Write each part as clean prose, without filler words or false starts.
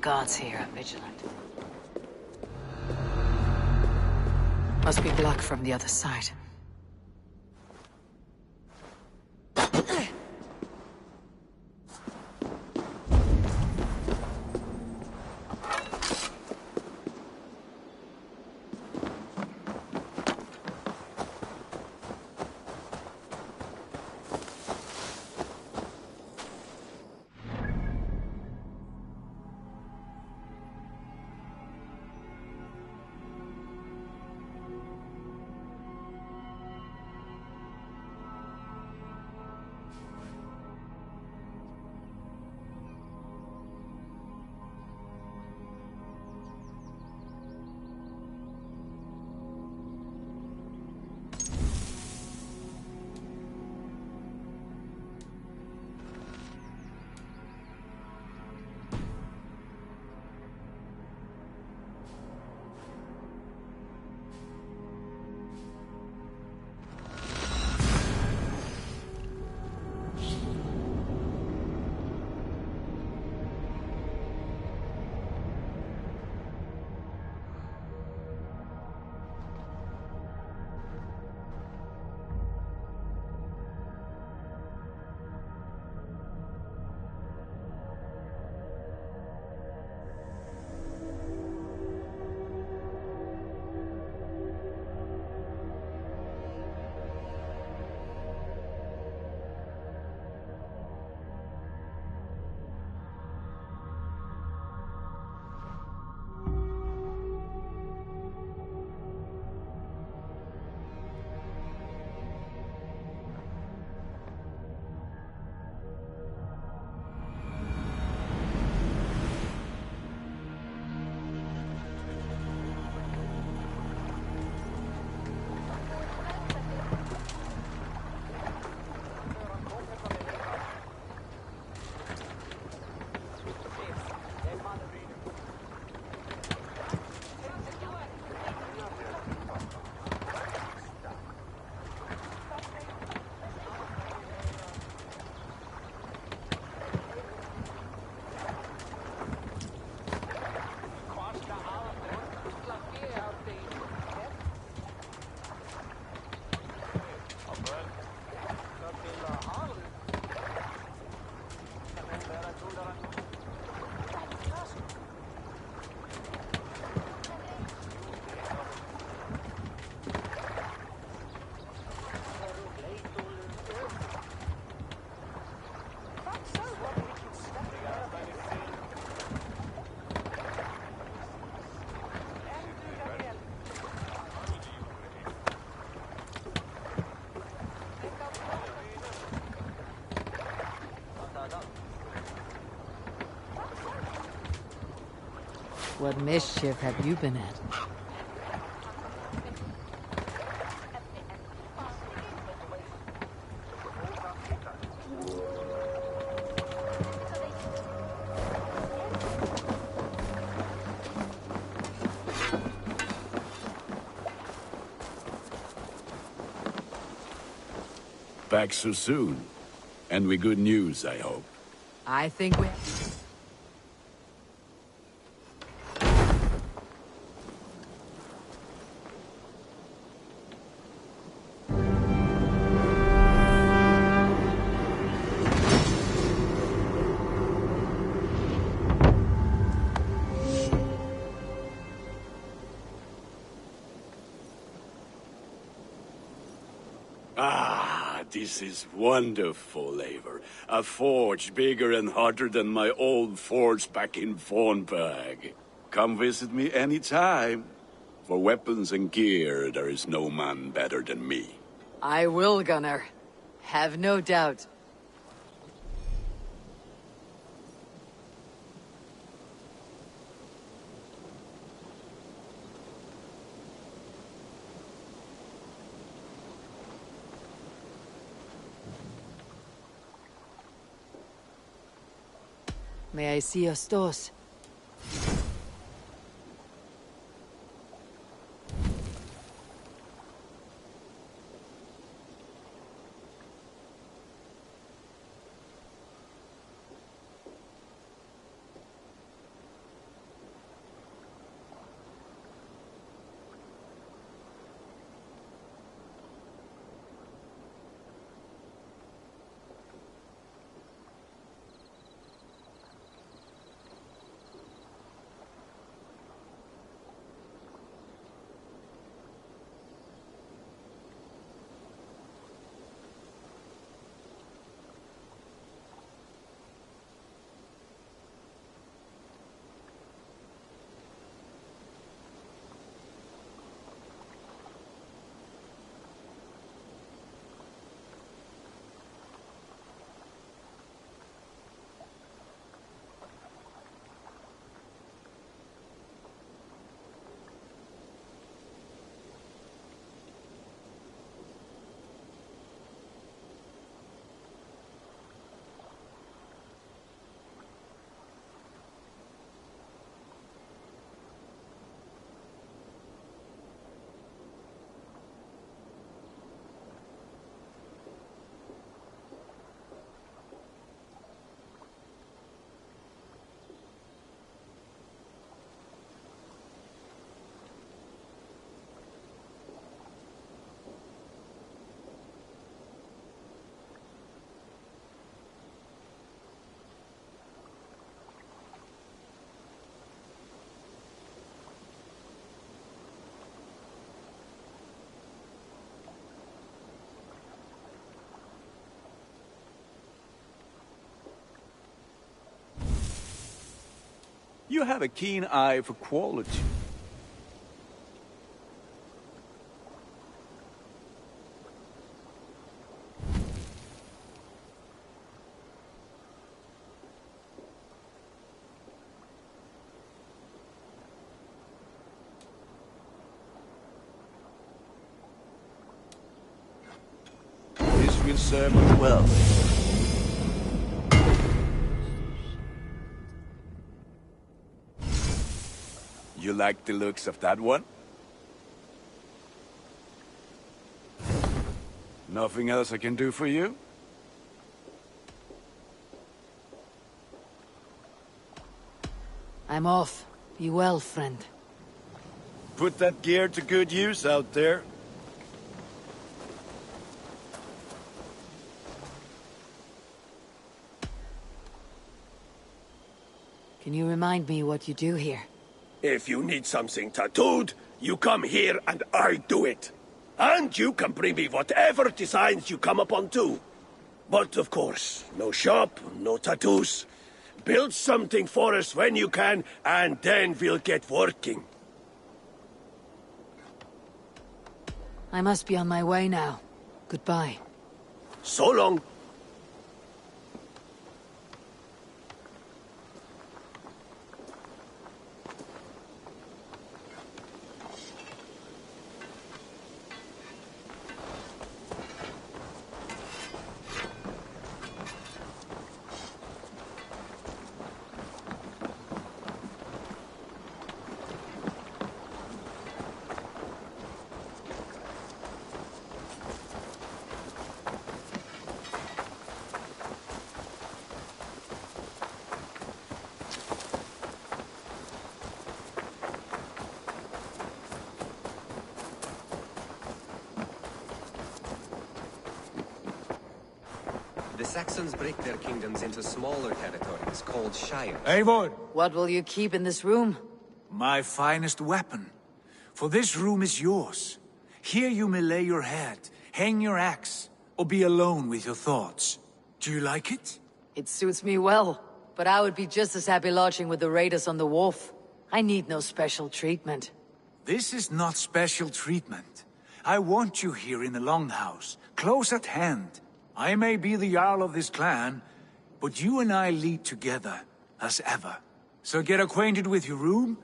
gods here are vigilant. Must be blocked from the other side. What mischief have you been at? Back so soon. And with good news, I hope. I think we... This is wonderful, Eivor. A forge bigger and hotter than my old forge back in Fornburg. Come visit me anytime. For weapons and gear, there is no man better than me. I will, Gunnar. Have no doubt. May I see your stores? You have a keen eye for quality. This will serve us well. You like the looks of that one? Nothing else I can do for you? I'm off. Be well, friend. Put that gear to good use out there. Can you remind me what you do here? If you need something tattooed, you come here and I do it. And you can bring me whatever designs you come upon too. But of course, no shop, no tattoos. Build something for us when you can, and then we'll get working. I must be on my way now. Goodbye. So long. The Saxons break their kingdoms into smaller territories called shires. Eivor, What will you keep in this room? my finest weapon. For this room is yours. Here you may lay your head, hang your axe, or be alone with your thoughts. Do you like it? It suits me well, but I would be just as happy lodging with the raiders on the wharf. I need no special treatment. This is not special treatment. I want you here in the Longhouse, close at hand. I may be the Jarl of this clan, but you and I lead together, as ever. So get acquainted with your room,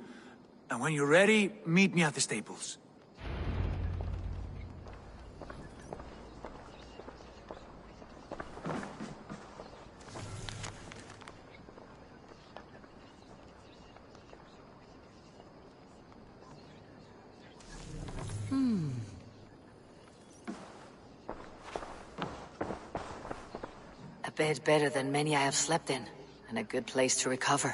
and when you're ready, meet me at the stables. A bed better than many I have slept in, and a good place to recover.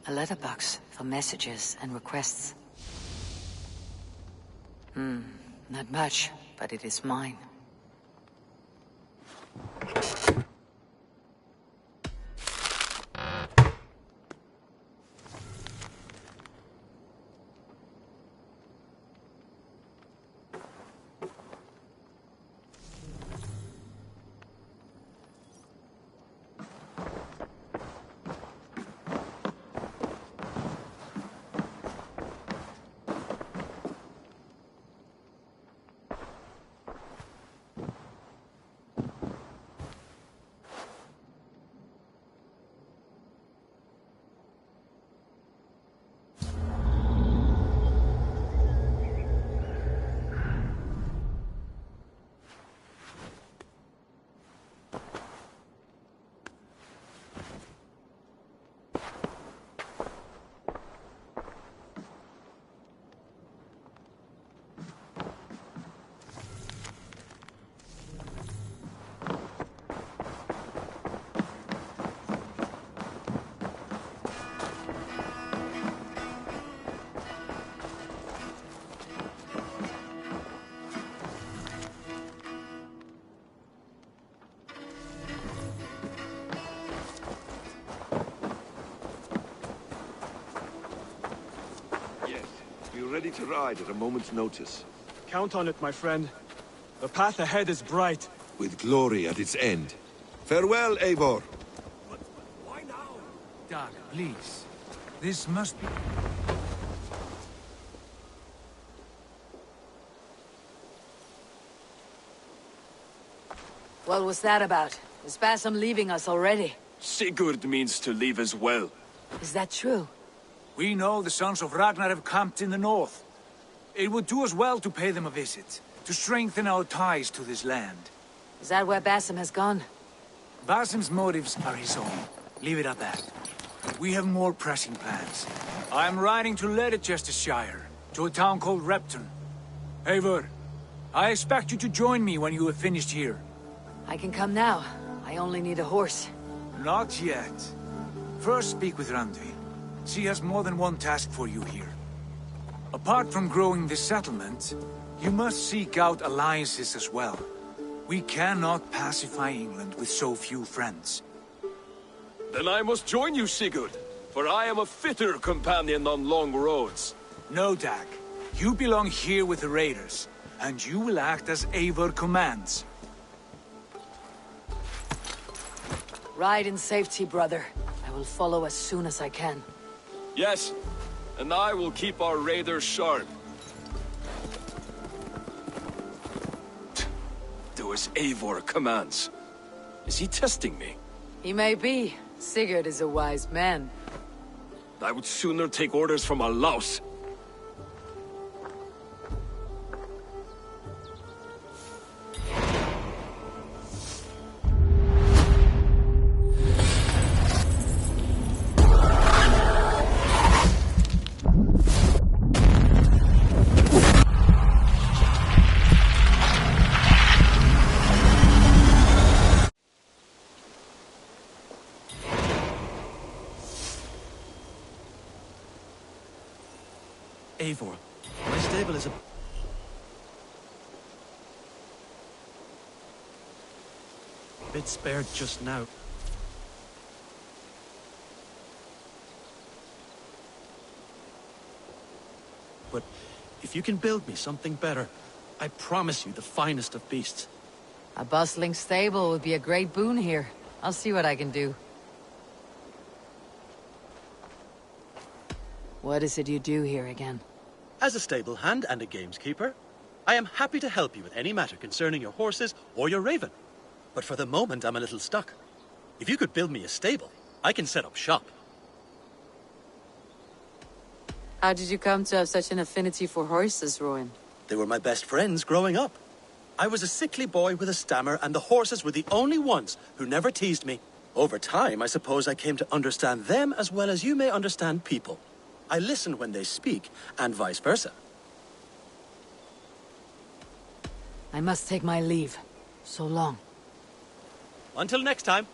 A letterbox for messages and requests. Not much, but it is mine. Ready to ride at a moment's notice. Count on it, my friend. The path ahead is bright. with glory at its end. Farewell, Eivor. Why now? Dag, please. This must be... What was that about? Is Basim leaving us already? Sigurd means to leave as well. Is that true? We know the sons of Ragnar have camped in the north. It would do us well to pay them a visit, to strengthen our ties to this land. Is that where Basim has gone? Basim's motives are his own. Leave it at that. We have more pressing plans. I am riding to Leicestershire, to a town called Repton. Eivor, I expect you to join me when you have finished here. I can come now. I only need a horse. Not yet. First speak with Randvi. She has more than one task for you here. Apart from growing this settlement, you must seek out alliances as well. We cannot pacify England with so few friends. Then I must join you, Sigurd, for I am a fitter companion on long roads. No, Dag. You belong here with the raiders, and you will act as Eivor commands. Ride in safety, brother. I will follow as soon as I can. Yes, and I will keep our raiders sharp. Do as Eivor commands. Is he testing me? He may be. Sigurd is a wise man. I would sooner take orders from a louse. Eivor, my stable is a... bit spared just now. But if you can build me something better, I promise you the finest of beasts. A bustling stable would be a great boon here. I'll see what I can do. What is it you do here again? As a stable hand and a gameskeeper, I am happy to help you with any matter concerning your horses or your raven. But for the moment, I'm a little stuck. If you could build me a stable, I can set up shop. How did you come to have such an affinity for horses, Rowan? They were my best friends growing up. I was a sickly boy with a stammer, and the horses were the only ones who never teased me. Over time, I suppose I came to understand them as well as you may understand people. I listen when they speak, and vice versa. I must take my leave. So long. Until next time.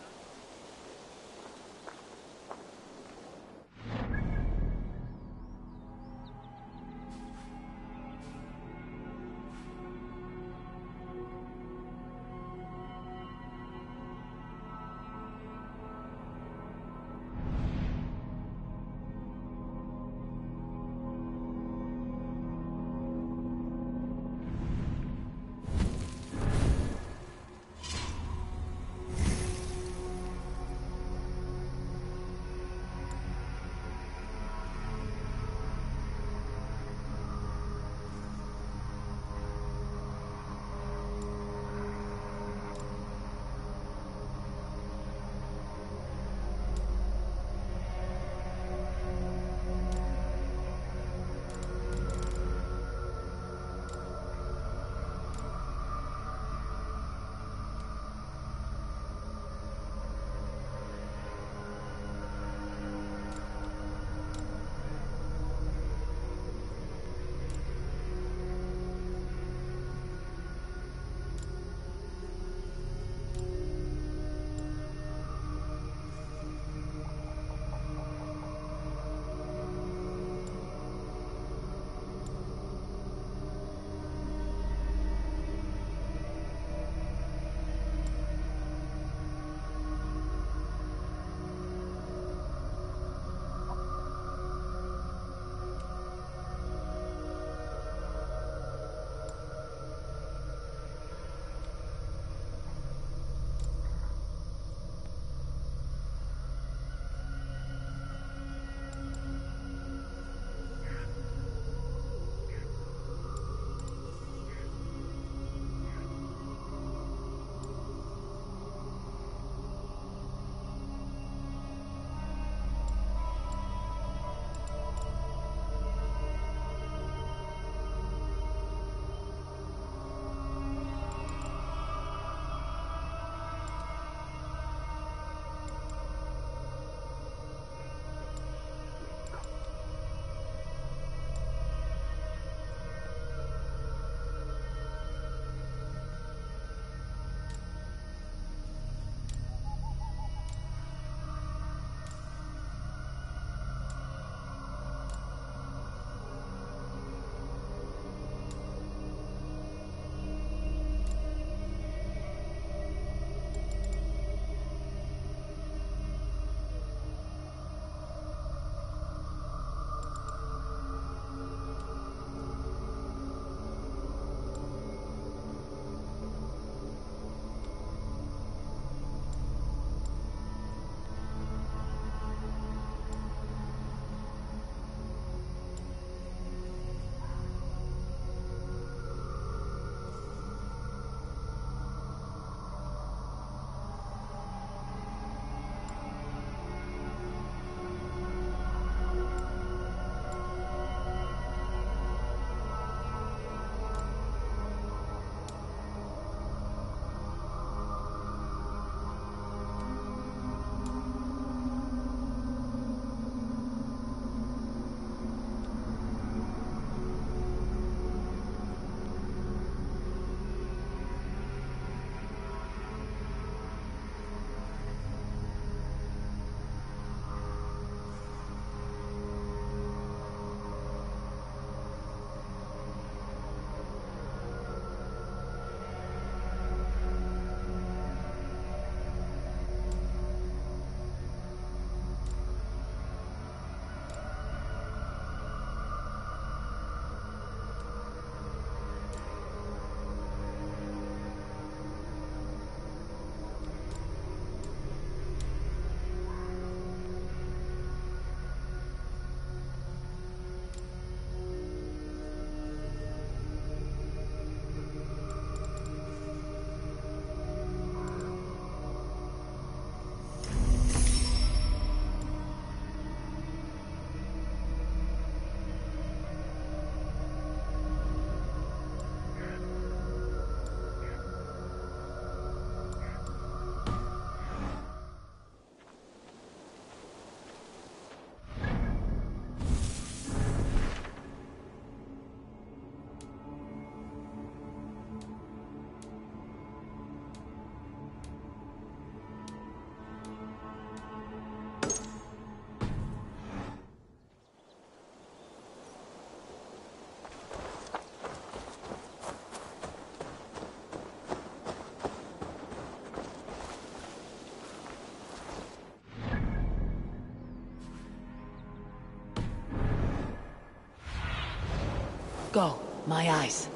Go, my eyes.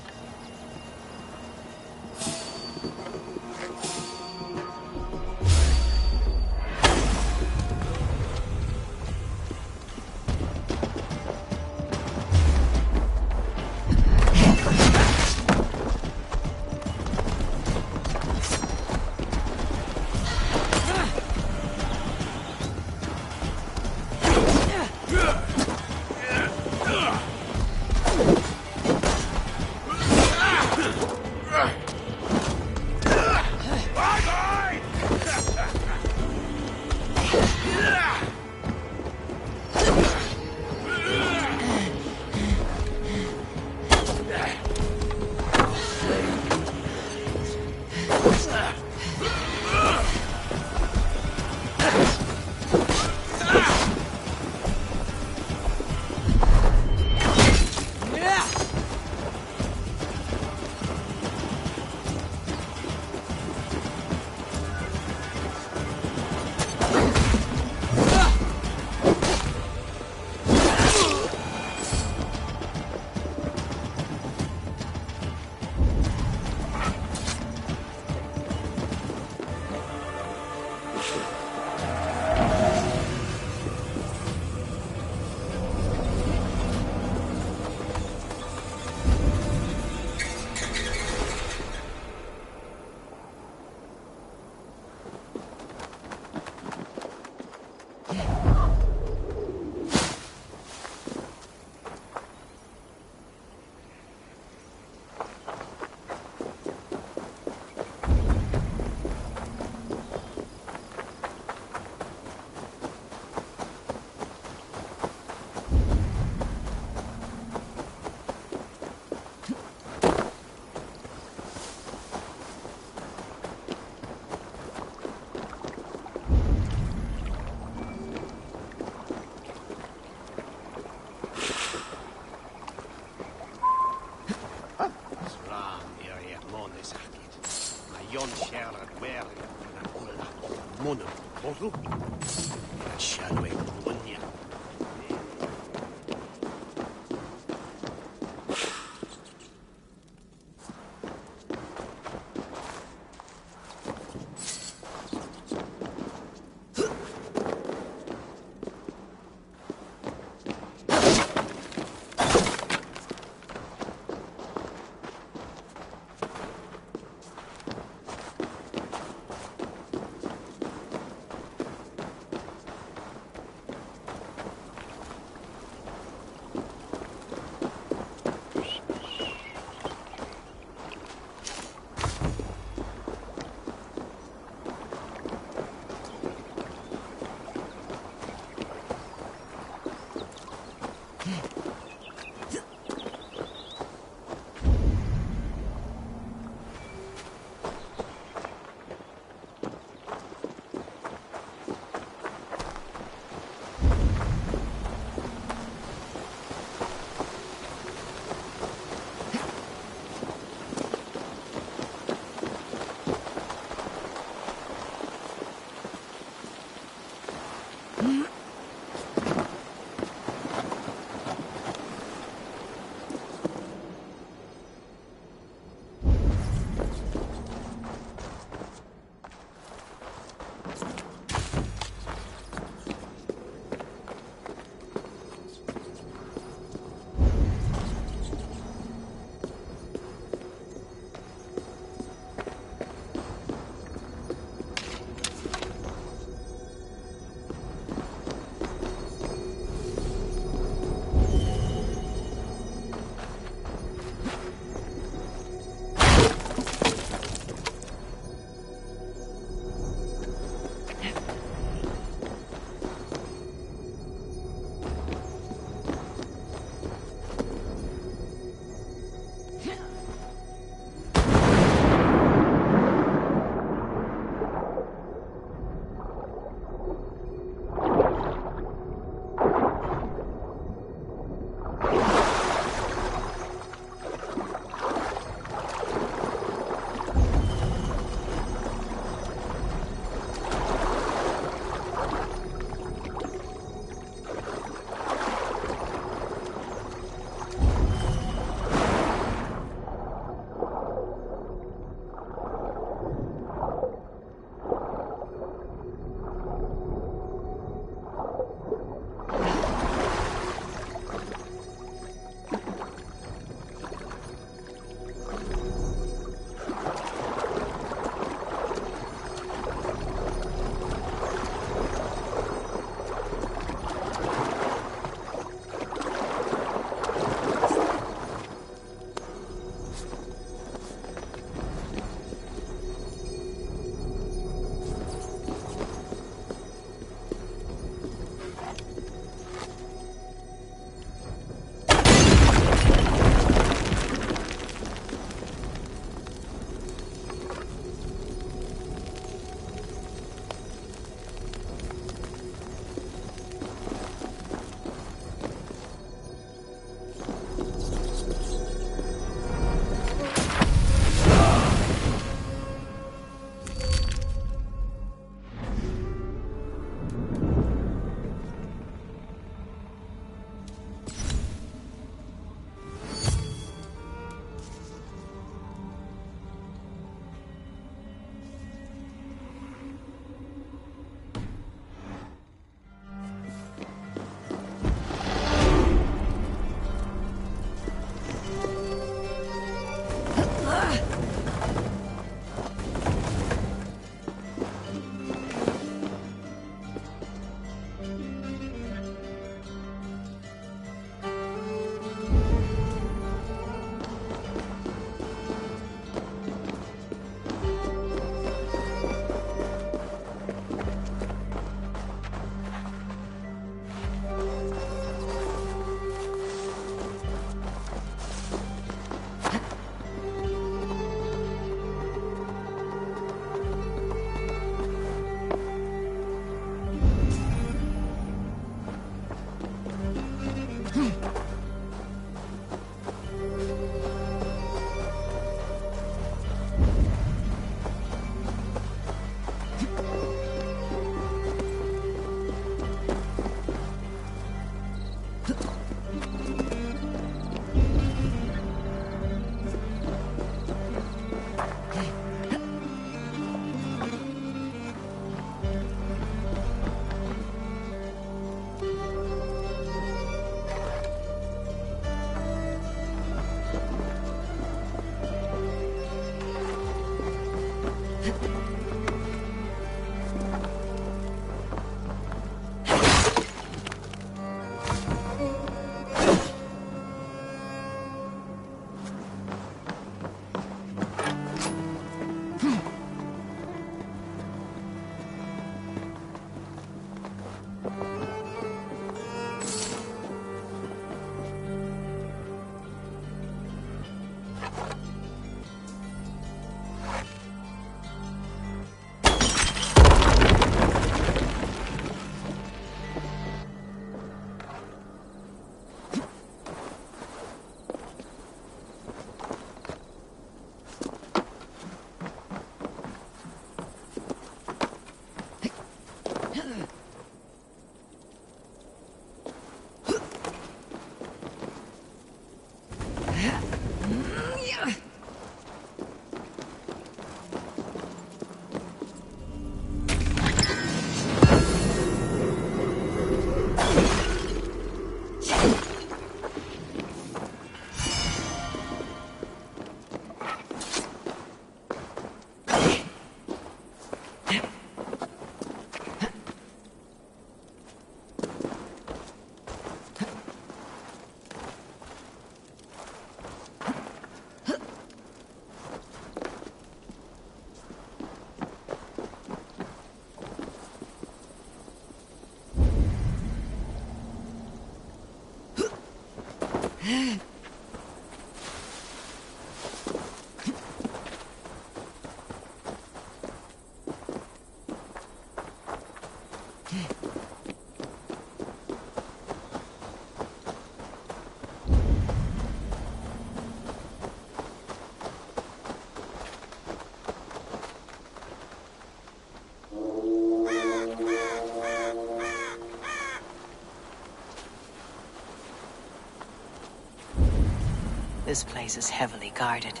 This place is heavily guarded.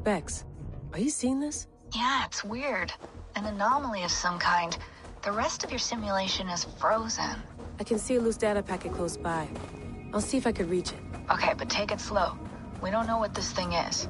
Bex, are you seeing this? Yeah, it's weird. An anomaly of some kind. The rest of your simulation is frozen. I can see a loose data packet close by. I'll see if I could reach it. Okay, but take it slow. We don't know what this thing is.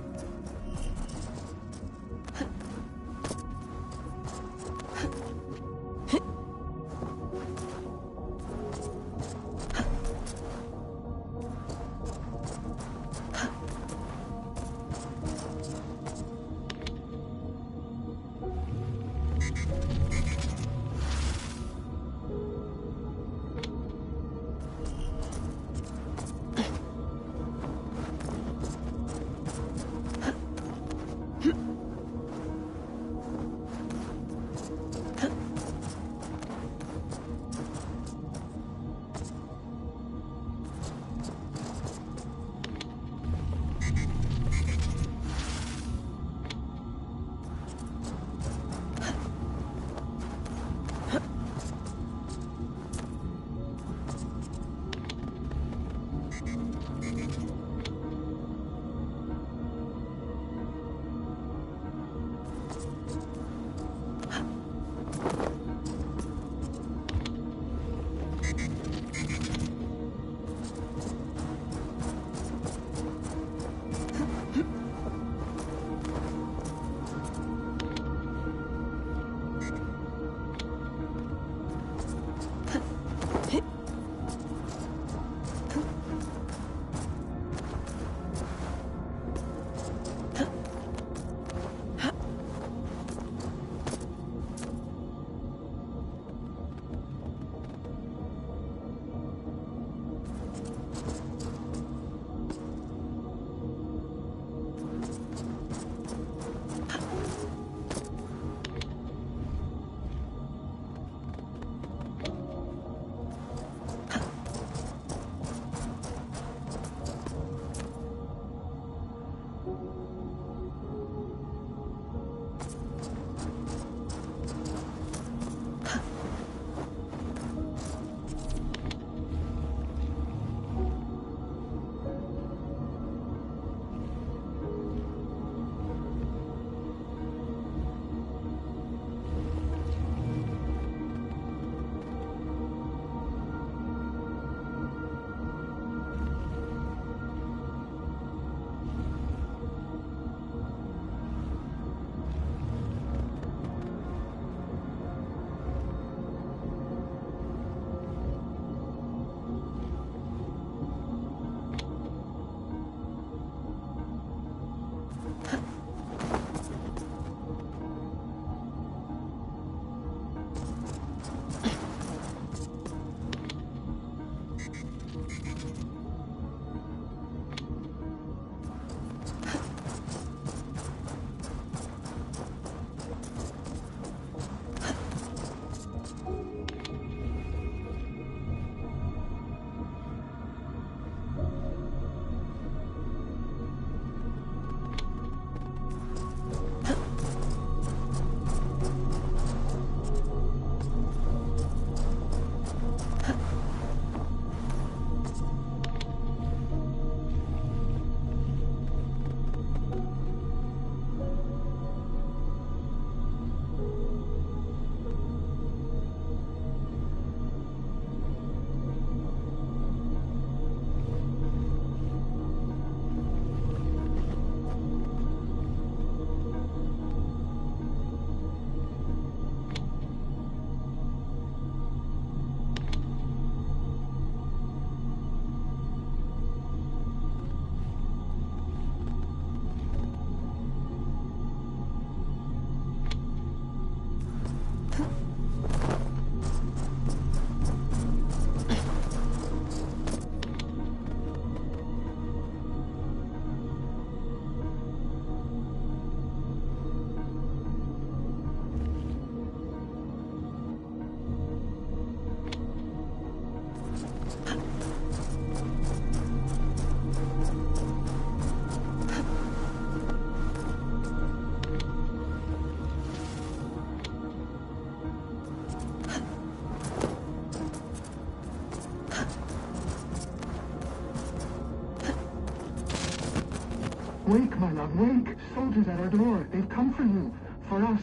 Wake, my love, wake! Soldiers at our door. They've come for you. For us.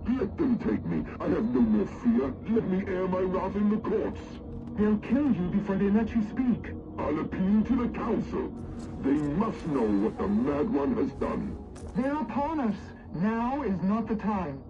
Let them take me. I have no more fear. Let me air my wrath in the courts. They'll kill you before they let you speak. I'll appeal to the council. They must know what the Mad One has done. They're upon us. Now is not the time.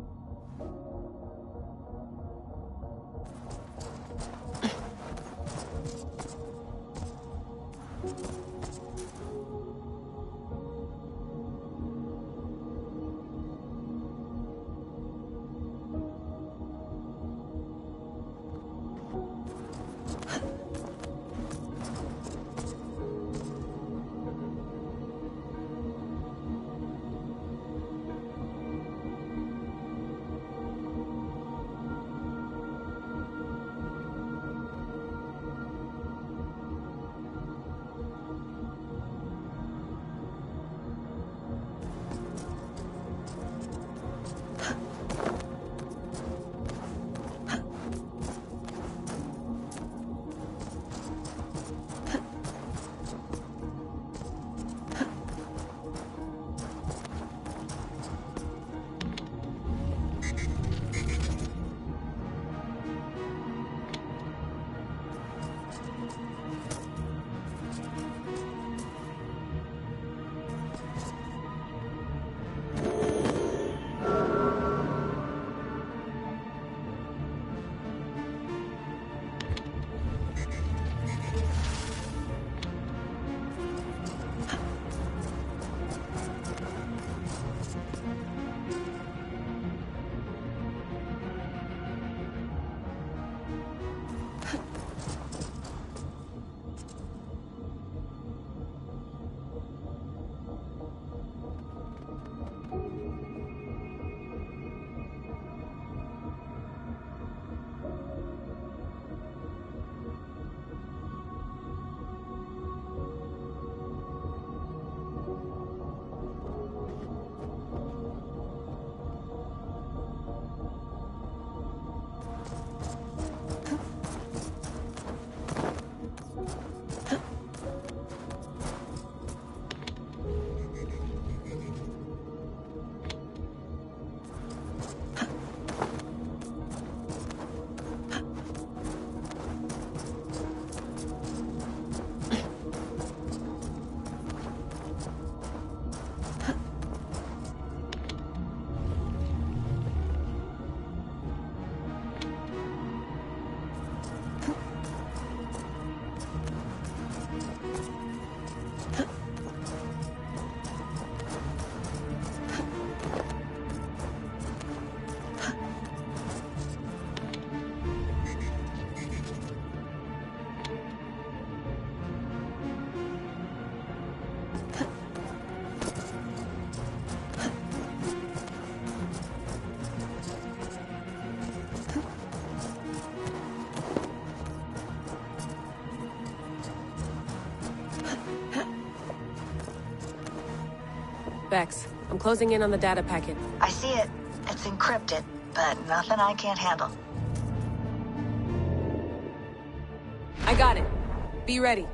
Vex, I'm closing in on the data packet. I see it. It's encrypted, but nothing I can't handle. I got it. Be ready.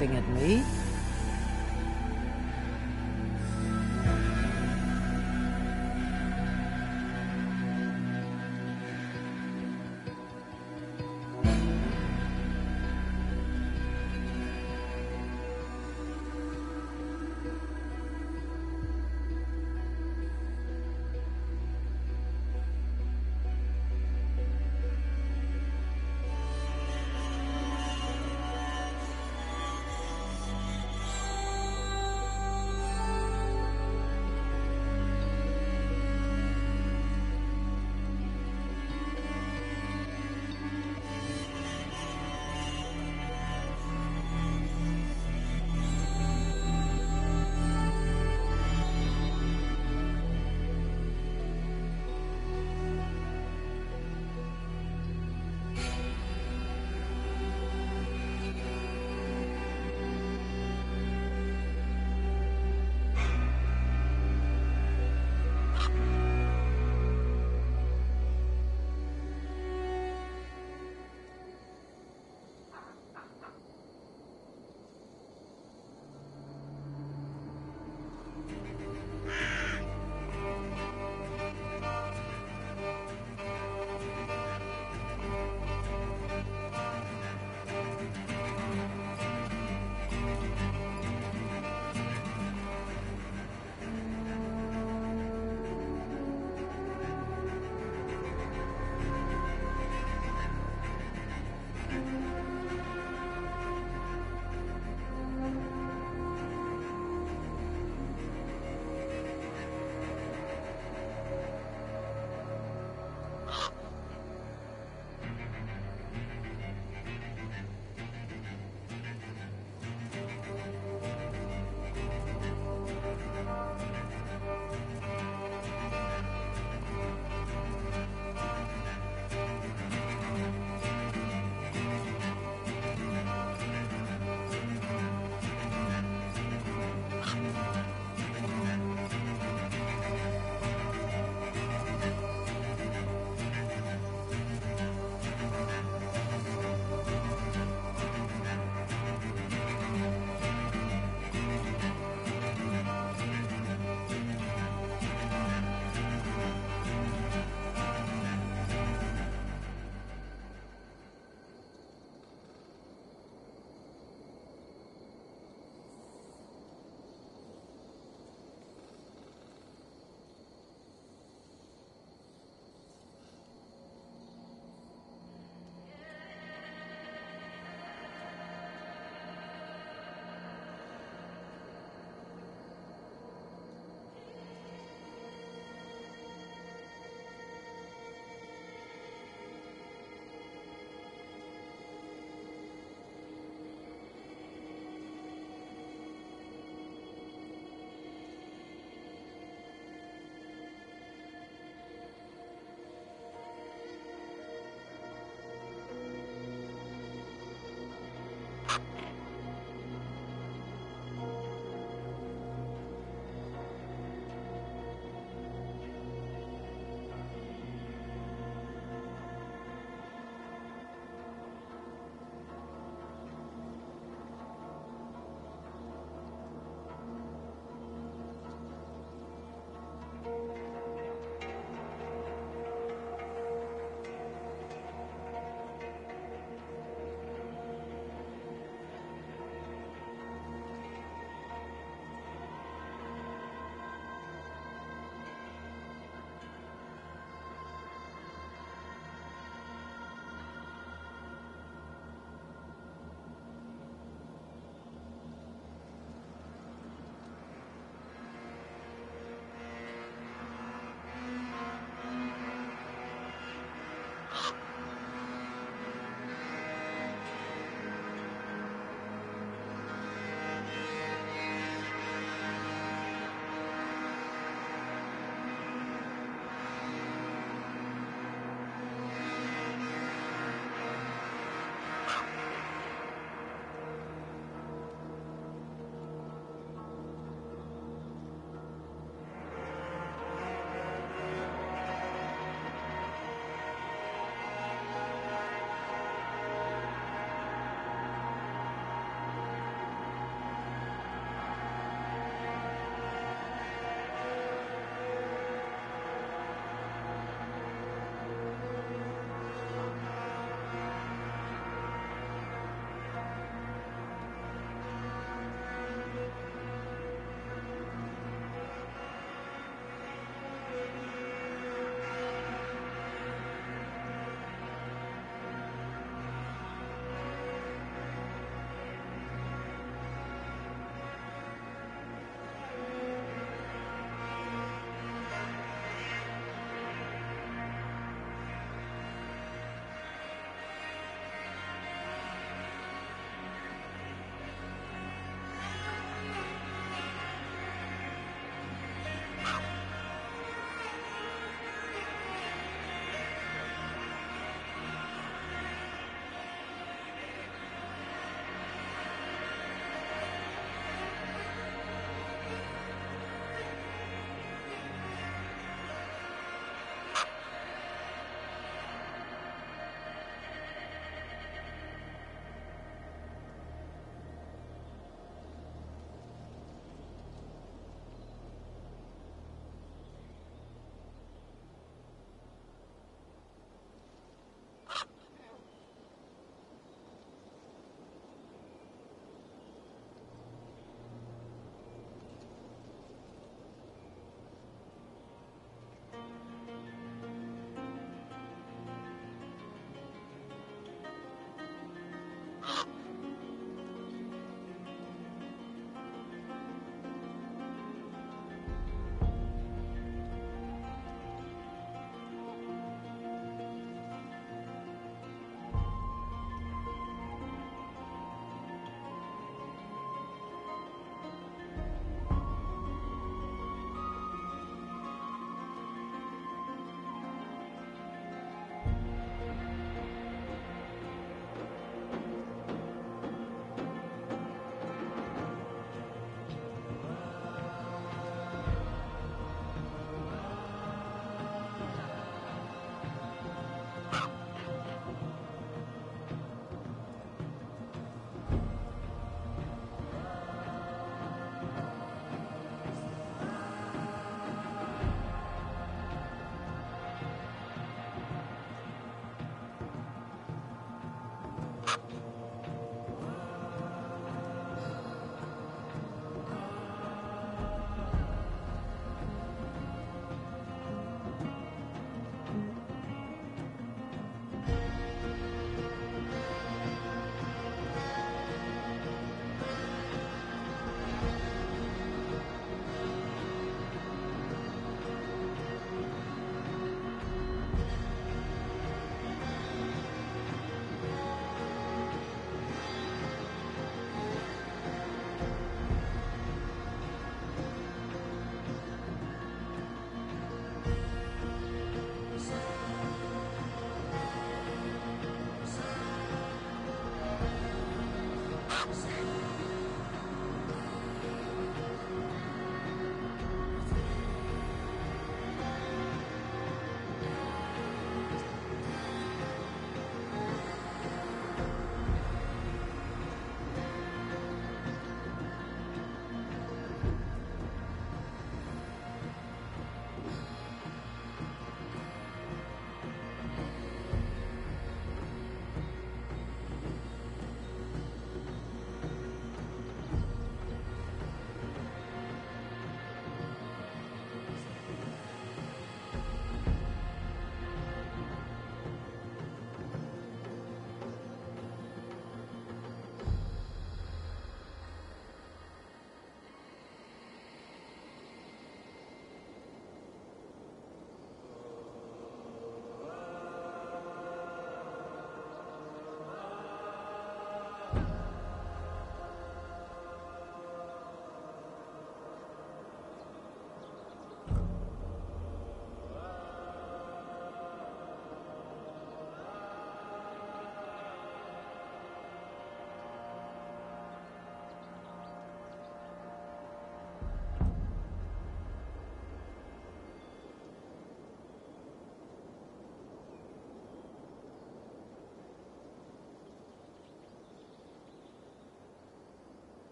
laughing at me.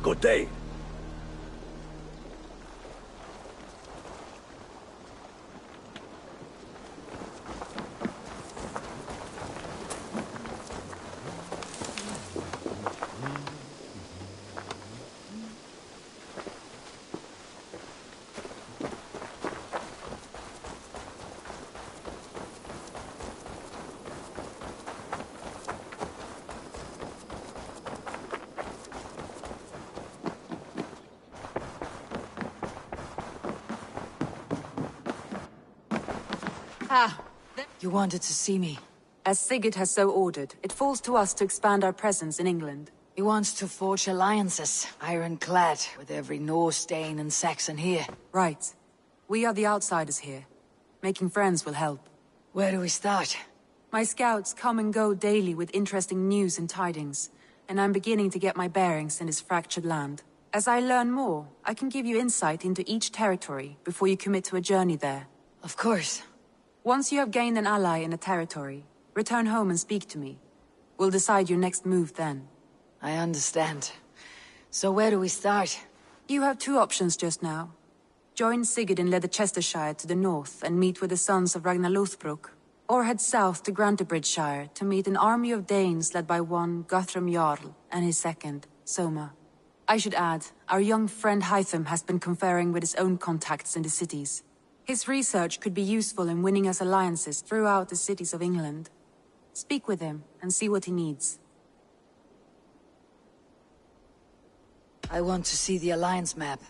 good day. Ah, you wanted to see me. As Sigurd has so ordered, it falls to us to expand our presence in England. He wants to forge alliances, ironclad, with every Norse, Dane, and Saxon here. Right. We are the outsiders here. Making friends will help. Where do we start? My scouts come and go daily with interesting news and tidings, and I'm beginning to get my bearings in this fractured land. As I learn more, I can give you insight into each territory before you commit to a journey there. Of course. Once you have gained an ally in a territory, return home and speak to me. We'll decide your next move then. I understand. So where do we start? You have two options just now. Join Sigurd in Leicestershire to the north and meet with the sons of Ragnar Lothbrok, or head south to Grantebridgeshire to meet an army of Danes led by one Guthrum Jarl and his second, Soma. I should add, our young friend Hytham has been conferring with his own contacts in the cities. His research could be useful in winning us alliances throughout the cities of England. Speak with him and see what he needs. I want to see the alliance map.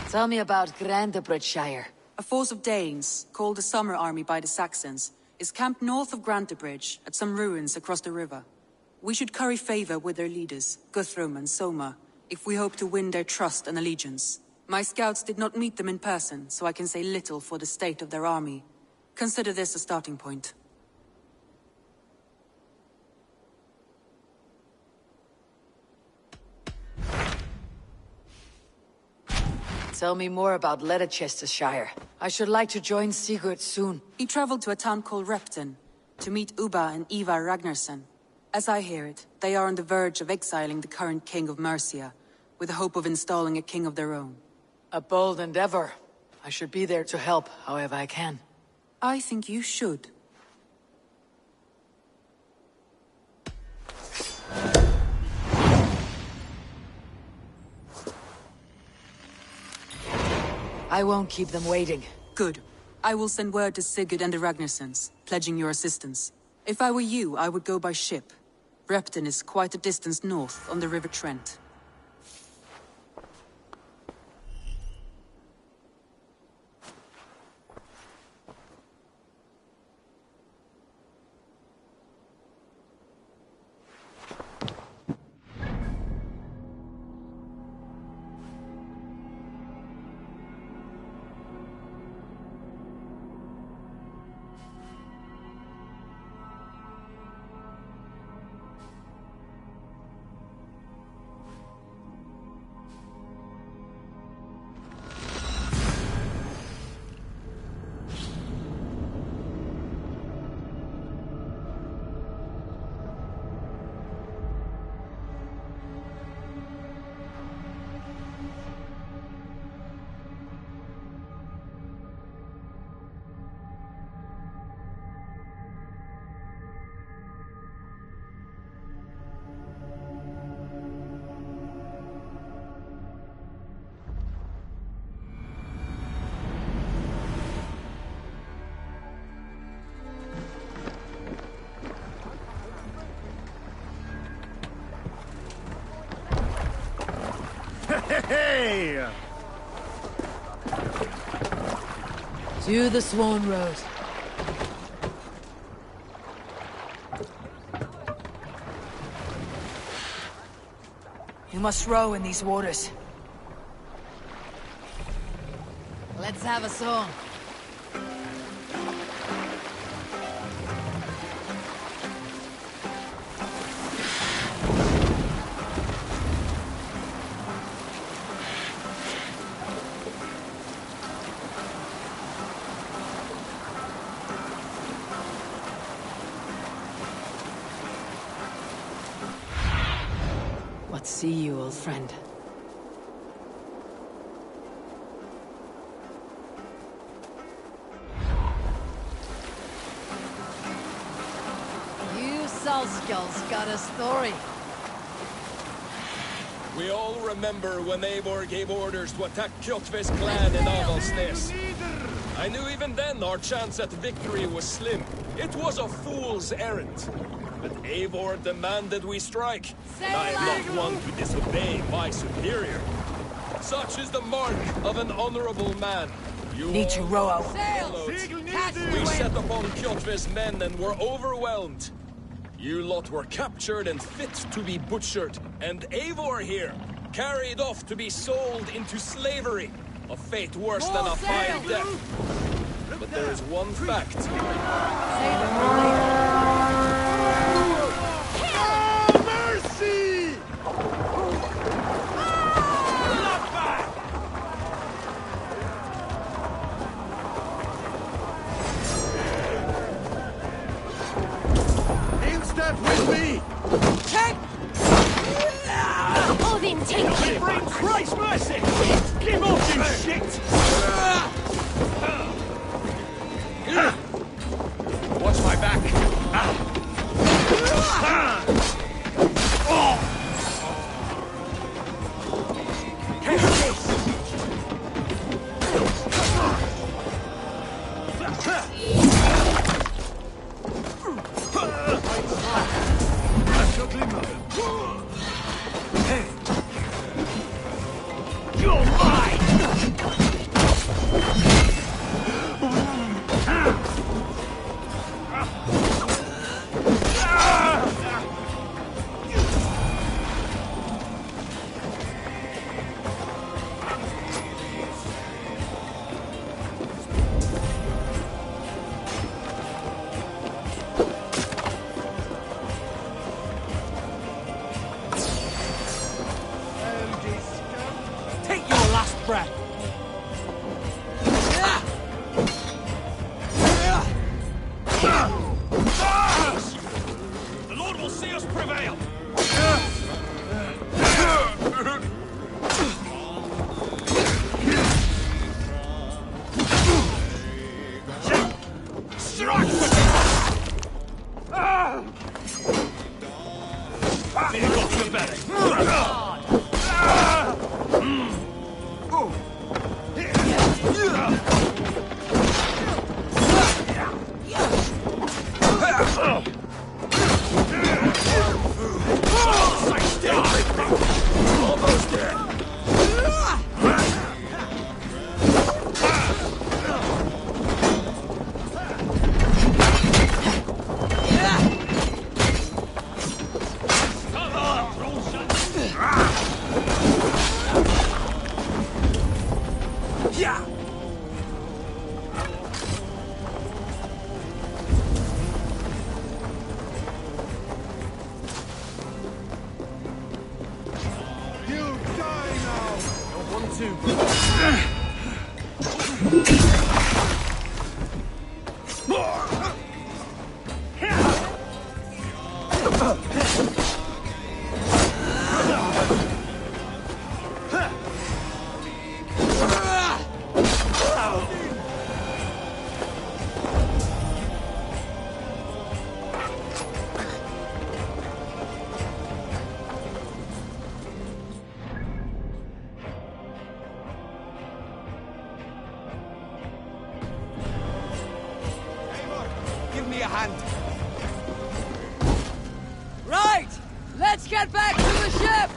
Tell me about Grantebridgeshire. A force of Danes, called the Summer Army by the Saxons, is camped north of Grantebridge at some ruins across the river. We should curry favor with their leaders, Guthrum and Soma, if we hope to win their trust and allegiance. My scouts did not meet them in person, so I can say little for the state of their army. Consider this a starting point. Tell me more about Leicestershire. I should like to join Sigurd soon. He traveled to a town called Repton to meet Ubba and Ivar Ragnarsson. As I hear it, they are on the verge of exiling the current king of Mercia, with the hope of installing a king of their own. A bold endeavor. I should be there to help, however I can. I think you should. I won't keep them waiting. Good. I will send word to Sigurd and the Ragnarssons, pledging your assistance. If I were you, I would go by ship. Repton is quite a distance north on the River Trent. Hey! To the Swan Road. You must row in these waters. Let's have a song. see you, old friend. You Salskulls got a story. We all remember when Eivor gave orders to attack Kjotve's clan in Avaldsnes. I knew even then our chance at victory was slim. It was a fool's errand. But Eivor demanded we strike, and I am not one to disobey my superior. Such is the mark of an honorable man. You Need to row out. We set upon Kjotve's men and were overwhelmed. You lot were captured and fit to be butchered, and Eivor here, carried off to be sold into slavery. A fate worse than a fine death. But there is one fact. Mercy! Step with me! Odin, take it! Bring Christ mercy! Give off, you shit! Watch my back! Take this! You're mine! Take your last breath! The Lord will see us prevail! Strike! Here got your belly! Almost there! Yeah! You die now! Give me a hand. Right! Let's get back to the ship!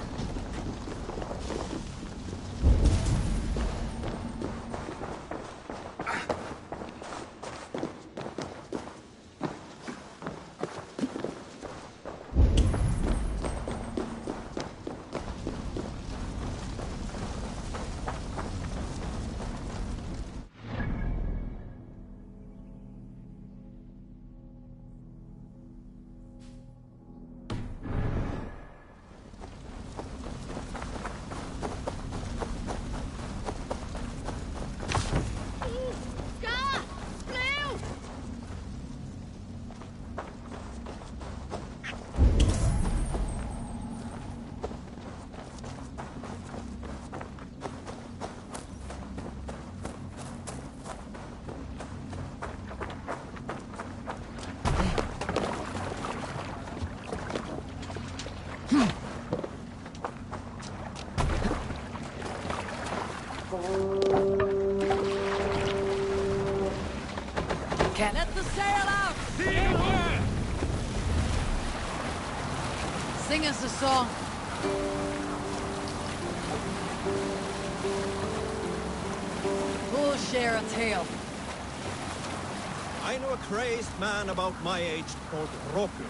Can't let the sail out! Sing us a song. We'll share a tale. I know a crazed man about my age called Roku.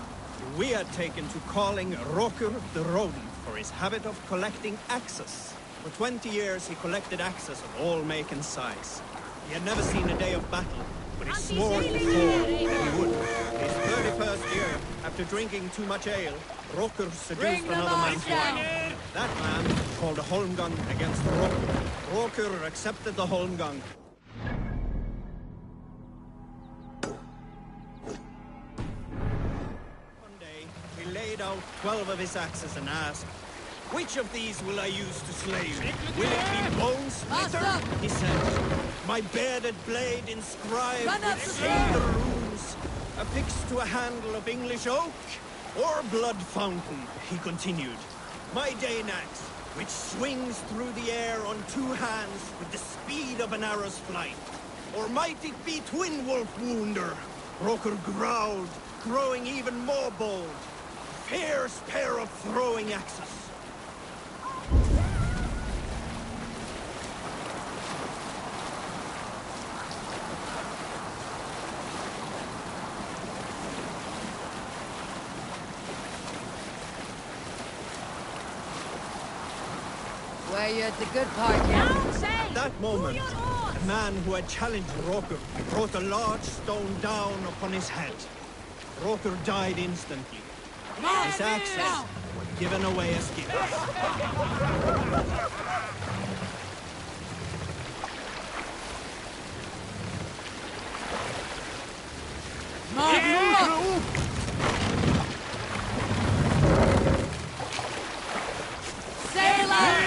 We had taken to calling Roku the rodent for his habit of collecting axes. For 20 years he collected axes of all make and size. He had never seen a day of battle, but he swore before that he would. In his 31st year, after drinking too much ale, Roku seduced another man's wife. That man called a holmgang against Roku. Roku accepted the holmgang. One day, he laid out 12 of his axes and asked, "Which of these will I use to slay you? Will it be bone splitter?" He said. "My bearded blade inscribed with silver runes, affixed to a handle of English oak, or blood fountain," he continued. "My Dane axe, which swings through the air on 2 hands with the speed of an arrow's flight. Or might it be twin wolf wounder?" Roker growled, growing even more bold. Fierce pair of throwing axes. Where you at the good part, yeah? At that moment, a man who had challenged Roker brought a large stone down upon his head. Roker died instantly. His axes were given away as gifts. Sail out!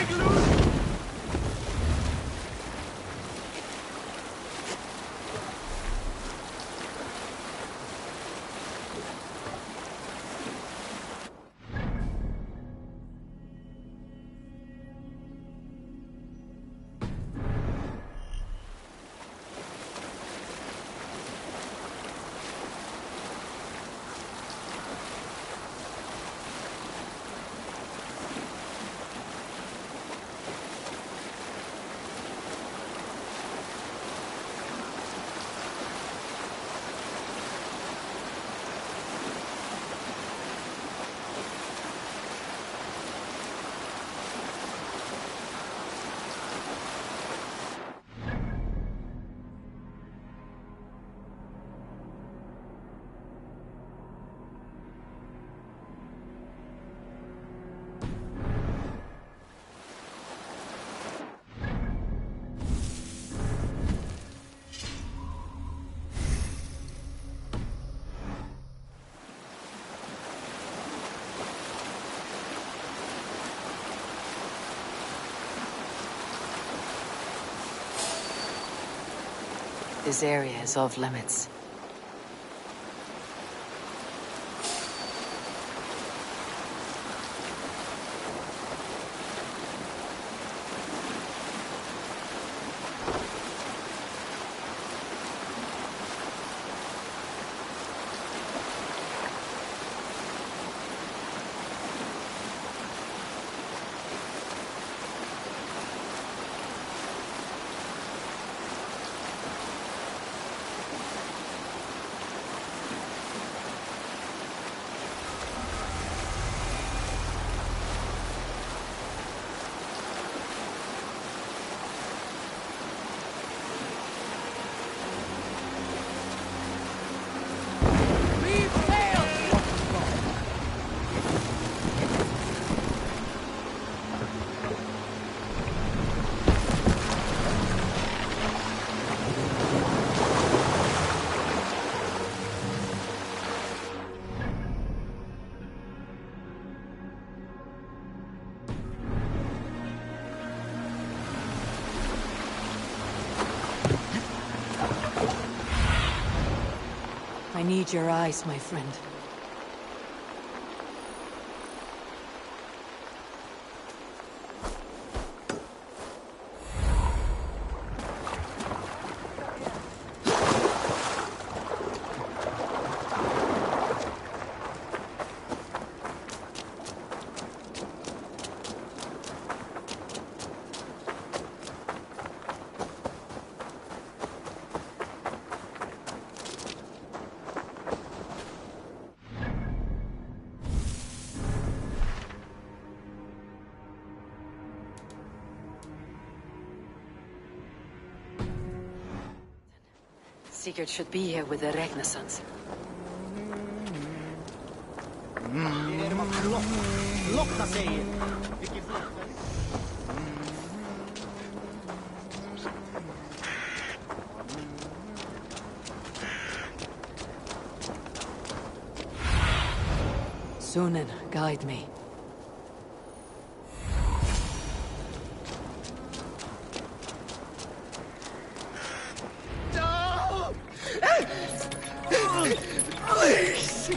This area is off limits. I need your eyes, my friend. Sigurd should be here with the Regnessons. Sunan, guide me. No! Please!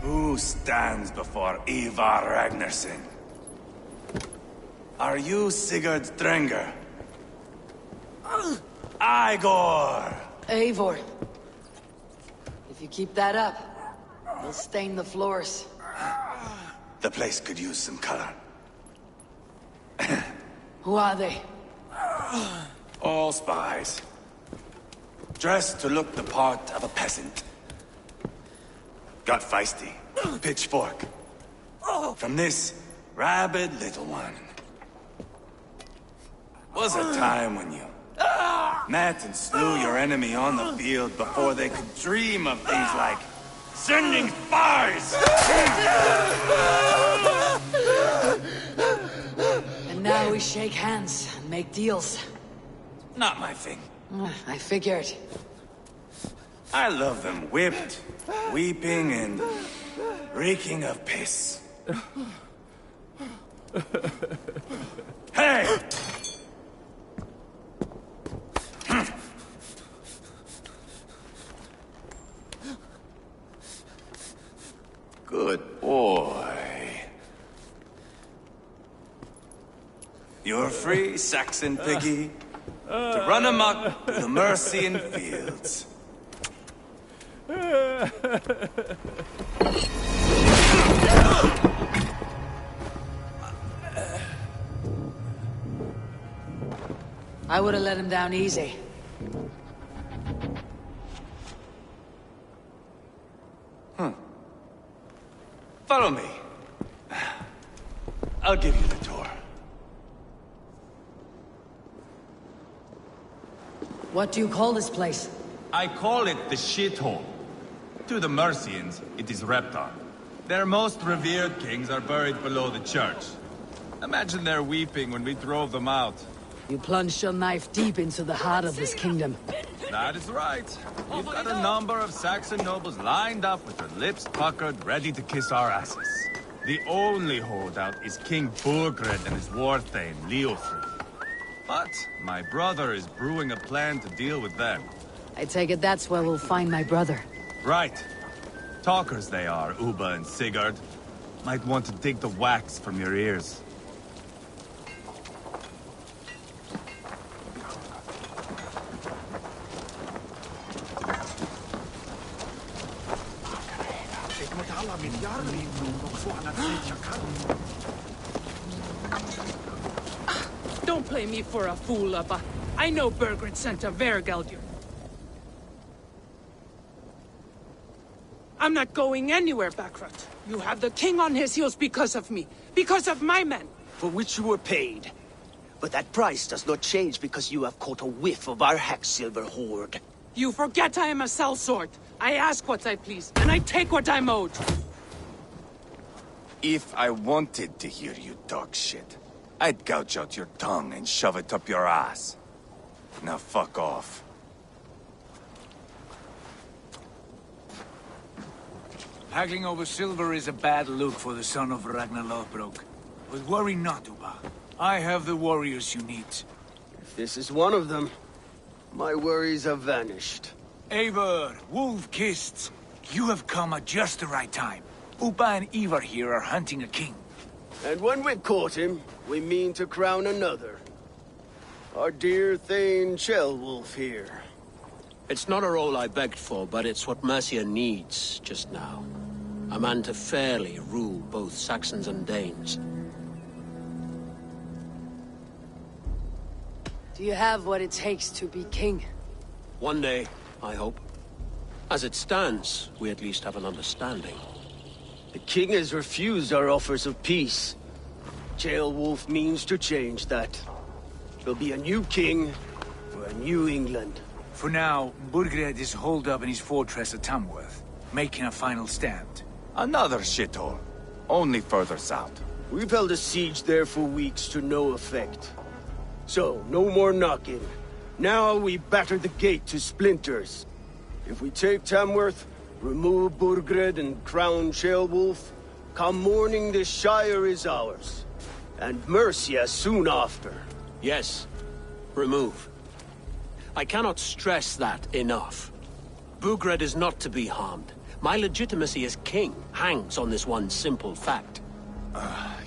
Who stands before Ivar Ragnarsson? Are you Sigurd Drenger? Igor! Eivor. If you keep that up, you'll stain the floors. The place could use some color. Who are they? All spies. Dressed to look the part of a peasant. Got feisty. Pitchfork. From this rabid little one. Was a time when you met and slew your enemy on the field before they could dream of things like sending spies! And now we shake hands and make deals. Not my thing. I figured. I love them whipped, weeping, and reeking of piss. Hey! Good boy. You're free, Saxon piggy, to run amok through the Mercian fields. I would have let him down easy. Follow me. I'll give you the tour. What do you call this place? I call it the shithole. To the Mercians, it is Repton. Their most revered kings are buried below the church. Imagine their weeping when we drove them out. You plunged your knife deep into the heart of this kingdom. That is right. We've got a number of Saxon nobles lined up with their lips puckered, ready to kiss our asses. The only holdout is King Burgred and his war thane, Leofrid. But my brother is brewing a plan to deal with them. I take it that's where we'll find my brother. Right. Talkers they are, Uba and Sigurd. Might want to dig the wax from your ears. Don't play me for a fool, Abba. I know Burgred sent a Vergeldur. I'm not going anywhere, Backrot. You have the king on his heels because of me. Because of my men. For which you were paid. But that price does not change because you have caught a whiff of our Hacksilver hoard. You forget I am a sellsword. I ask what I please, and I take what I'm owed. If I wanted to hear you talk shit, I'd gouge out your tongue and shove it up your ass. Now fuck off. Haggling over silver is a bad look for the son of Ragnar Lothbrok. But worry not, Uba. I have the warriors you need. If this is one of them, my worries have vanished. Eivor, Wolf-Kissed, you have come at just the right time. Uba and Ivar here are hunting a king. And when we've caught him, we mean to crown another. Our dear Thane Chelwolf here. It's not a role I begged for, but it's what Mercia needs just now. A man to fairly rule both Saxons and Danes. Do you have what it takes to be king? One day, I hope. As it stands, we at least have an understanding. The king has refused our offers of peace. Ceolwulf means to change that. There'll be a new king for a new England. For now, Burgred is holed up in his fortress at Tamworth, making a final stand. Another shithole. Only further south. We've held a siege there for weeks to no effect. So, no more knocking. Now we batter the gate to splinters. If we take Tamworth, remove Burgred and crown Ceolwulf, come morning the Shire is ours. And Mercia soon after. Yes. Remove. I cannot stress that enough. Burgred is not to be harmed. My legitimacy as king hangs on this one simple fact.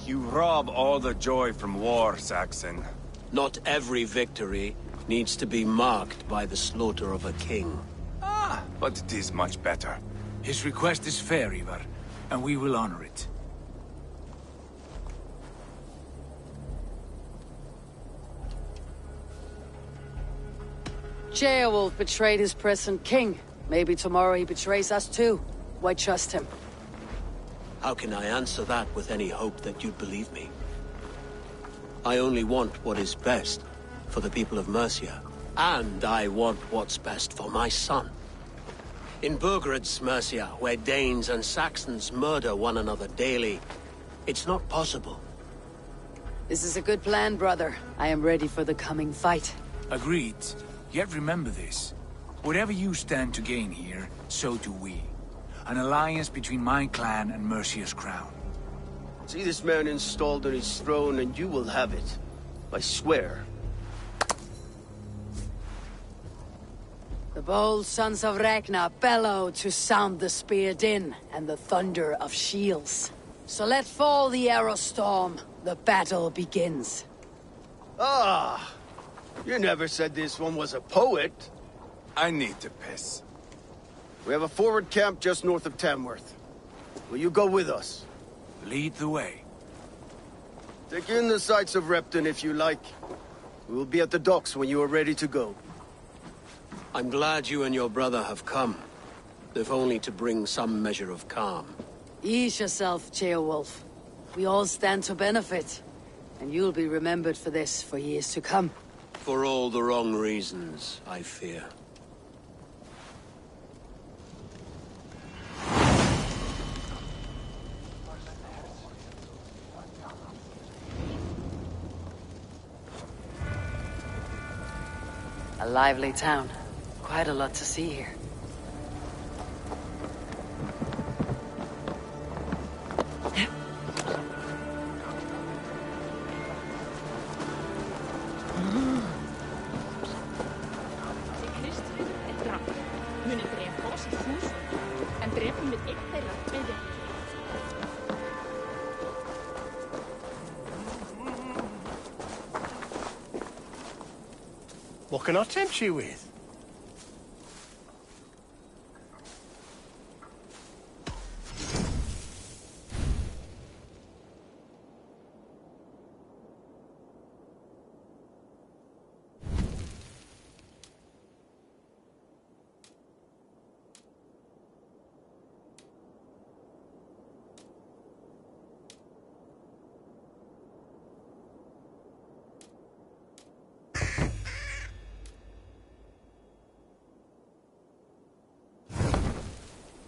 You rob all the joy from war, Saxon. Not every victory needs to be marked by the slaughter of a king. But it is much better. His request is fair, Ivar, and we will honor it. Ceolwulf betrayed his present king. Maybe tomorrow he betrays us too. Why trust him? How can I answer that with any hope that you'd believe me? I only want what is best for the people of Mercia. And I want what's best for my son. In Burgred's Mercia, where Danes and Saxons murder one another daily, it's not possible. This is a good plan, brother. I am ready for the coming fight. Agreed. Yet remember this. Whatever you stand to gain here, so do we. An alliance between my clan and Mercia's crown. See this man installed on his throne and you will have it. I swear. The bold sons of Ragnar bellow to sound the spear din and the thunder of shields. So let fall the arrow storm. The battle begins. Ah! You never said this one was a poet. I need to piss. We have a forward camp just north of Tamworth. Will you go with us? Lead the way. Take in the sights of Repton if you like. We will be at the docks when you are ready to go. I'm glad you and your brother have come, if only to bring some measure of calm. Ease yourself, Ceolwulf. We all stand to benefit, and you'll be remembered for this for years to come. For all the wrong reasons, I fear. A lively town. Quite a lot to see here. What can I tempt you with?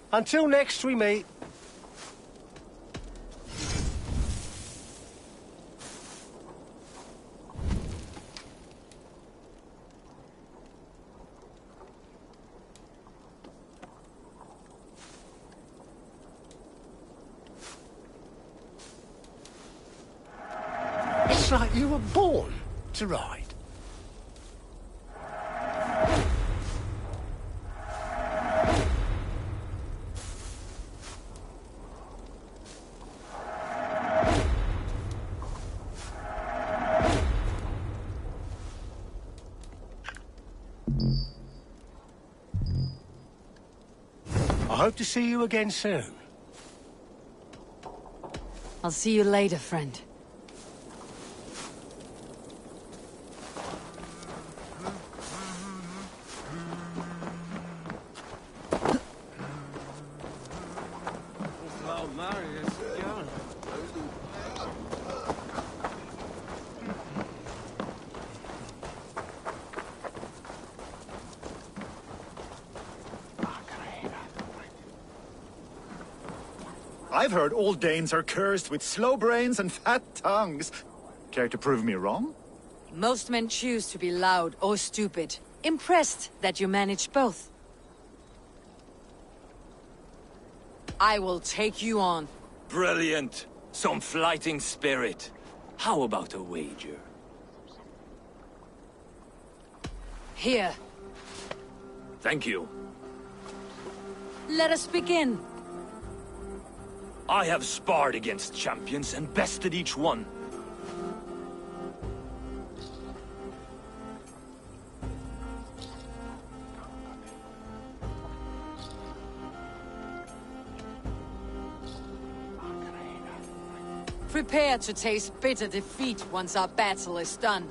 Until next we meet. It's like you were born to ride. I hope to see you again soon. I'll see you later, friend. I've heard all Danes are cursed with slow brains and fat tongues. Care to prove me wrong? Most men choose to be loud or stupid. Impressed that you manage both. I will take you on. Brilliant. Some fighting spirit. How about a wager? Here. Thank you. Let us begin. I have sparred against champions and bested each one. Prepare to taste bitter defeat once our battle is done.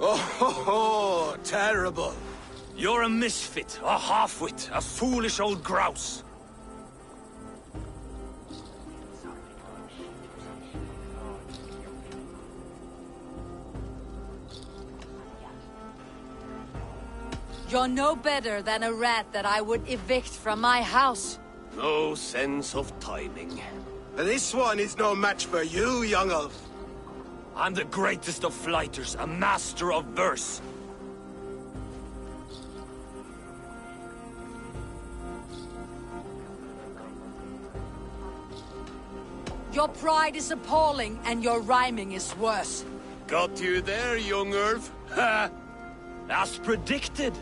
Oh, terrible. You're a misfit, a half-wit, a foolish old grouse. You're no better than a rat that I would evict from my house. No sense of timing. This one is no match for you, young elf. I'm the greatest of flighters, a master of verse. Your pride is appalling, and your rhyming is worse. Got you there, young elf. Ha! As predicted.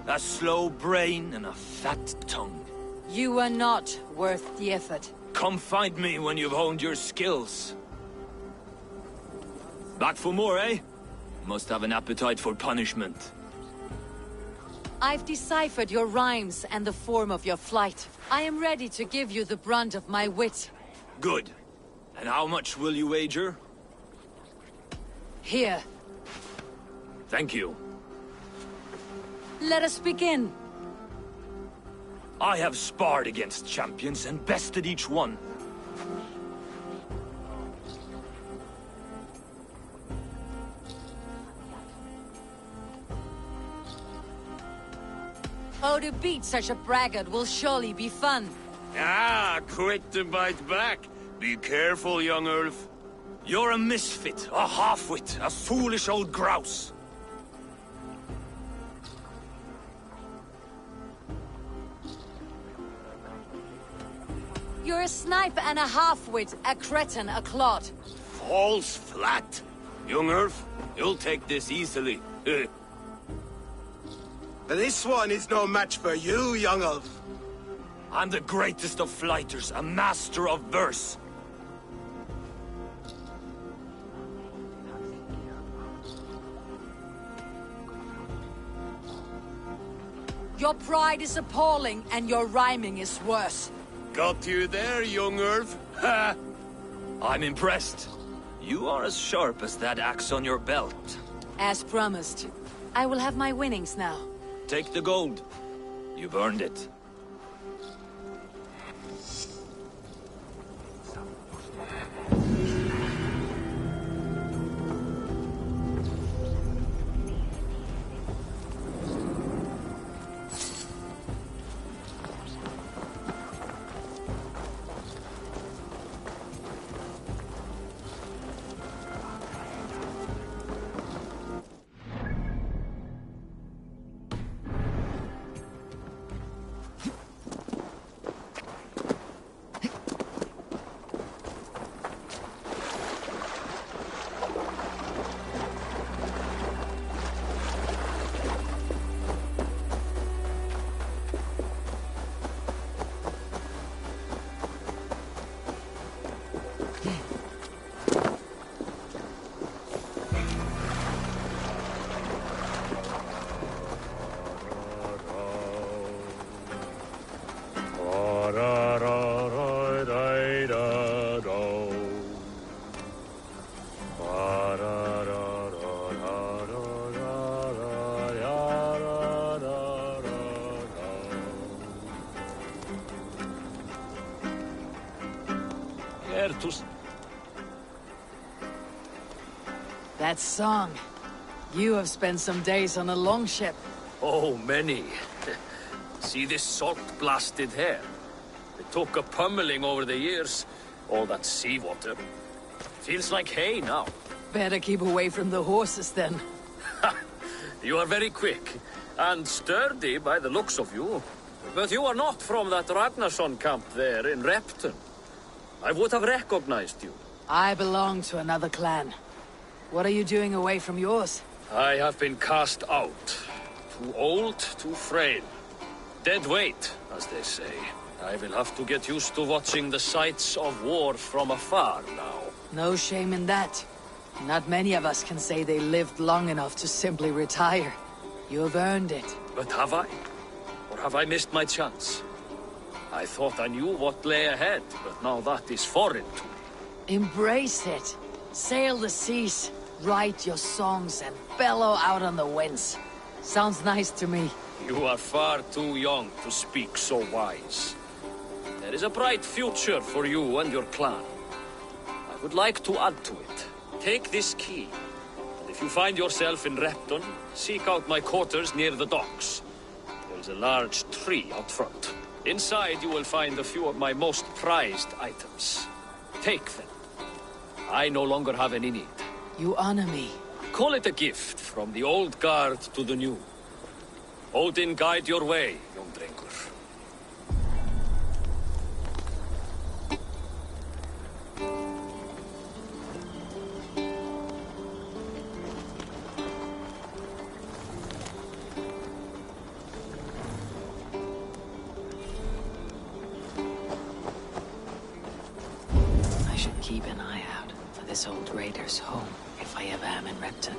A slow brain and a fat tongue. You are not worth the effort. Come find me when you've honed your skills. Back for more, eh? Must have an appetite for punishment. I've deciphered your rhymes and the form of your flight. I am ready to give you the brunt of my wit. Good. And how much will you wager? Here. Thank you. Let us begin. I have sparred against champions and bested each one. Oh, to beat such a braggart will surely be fun. Ah, quick to bite back. Be careful, young elf. You're a misfit, a half-wit, a foolish old grouse. You're a snipe and a half-wit, a cretin, a clod. Falls flat. Young elf, you'll take this easily. This one is no match for you, young elf. I'm the greatest of flighters, a master of verse. Your pride is appalling, and your rhyming is worse. Got you there, young elf. Ha! I'm impressed. You are as sharp as that axe on your belt. As promised. I will have my winnings now. Take the gold. You've earned it. That song. You have spent some days on a longship. Oh, many. See this salt-blasted hair? It took a pummeling over the years. All that seawater. Feels like hay now. Better keep away from the horses then. You are very quick, and sturdy by the looks of you. But you are not from that Ragnarsson camp there in Repton. I would have recognized you. I belong to another clan. What are you doing away from yours? I have been cast out. Too old, too frail. Dead weight, as they say. I will have to get used to watching the sights of war from afar now. No shame in that. Not many of us can say they lived long enough to simply retire. You've earned it. But have I? Or have I missed my chance? I thought I knew what lay ahead, but now that is foreign to me. Embrace it. Sail the seas, write your songs, and bellow out on the winds. Sounds nice to me. You are far too young to speak so wise. There is a bright future for you and your clan. I would like to add to it. Take this key, and if you find yourself in Repton, seek out my quarters near the docks. There is a large tree out front. Inside you will find a few of my most prized items. Take them. I no longer have any need. You honor me. Call it a gift from the old guard to the new. Odin guide your way, young drengur. I should keep an eye out for this old raider's home, if I ever am in Repton.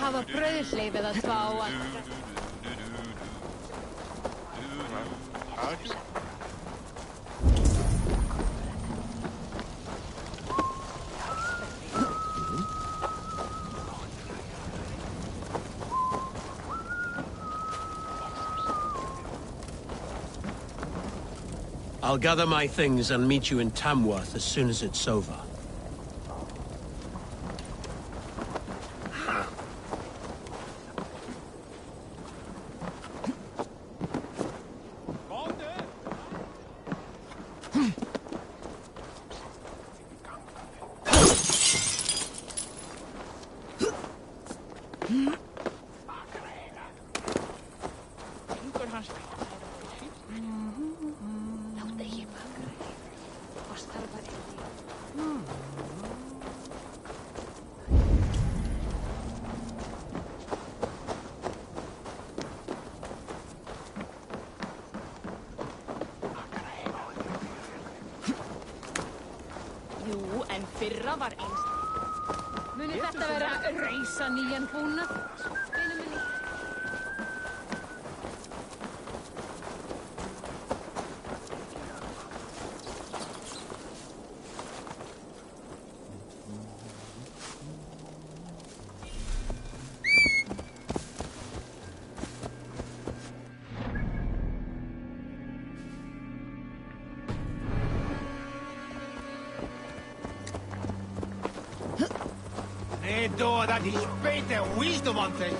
Hafa brauðsleif eða tvá að... I'll gather my things and meet you in Tamworth as soon as it's over. Jú, en fyrra var einst. Muni þetta vera reisa nýjan búnað? Nee, door dat is beter wisdom on thing.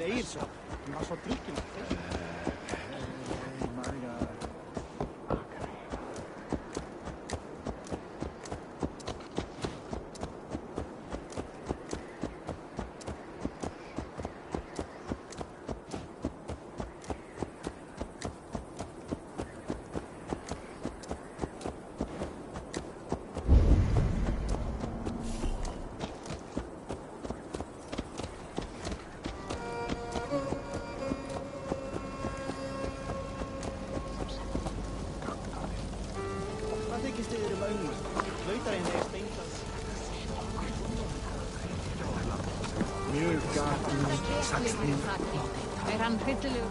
Egilsson. Han har fått drycken. Er hann hryllilegur?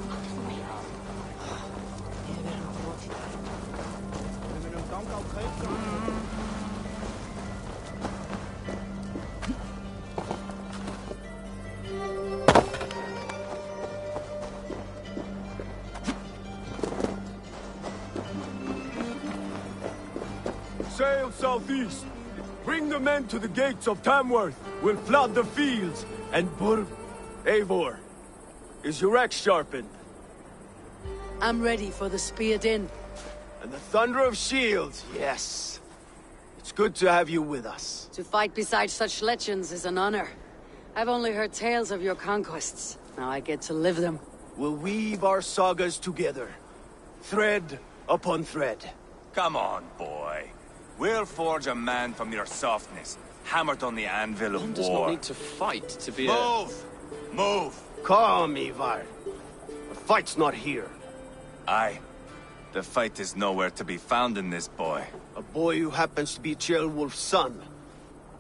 Sail southeast. Bring the men to the gates of Tamworth. We'll flood the fields. And Eivor, is your axe sharpened? I'm ready for the spear din. And the thunder of shields, yes. It's good to have you with us. To fight beside such legends is an honor. I've only heard tales of your conquests. Now I get to live them. We'll weave our sagas together. Thread upon thread. Come on, boy. We'll forge a man from your softness, hammered on the anvil of One war. does not need to fight to be Move! Move! Calm, Ivar. The fight's not here. Aye. The fight is nowhere to be found in this boy. A boy who happens to be Ceolwulf's son.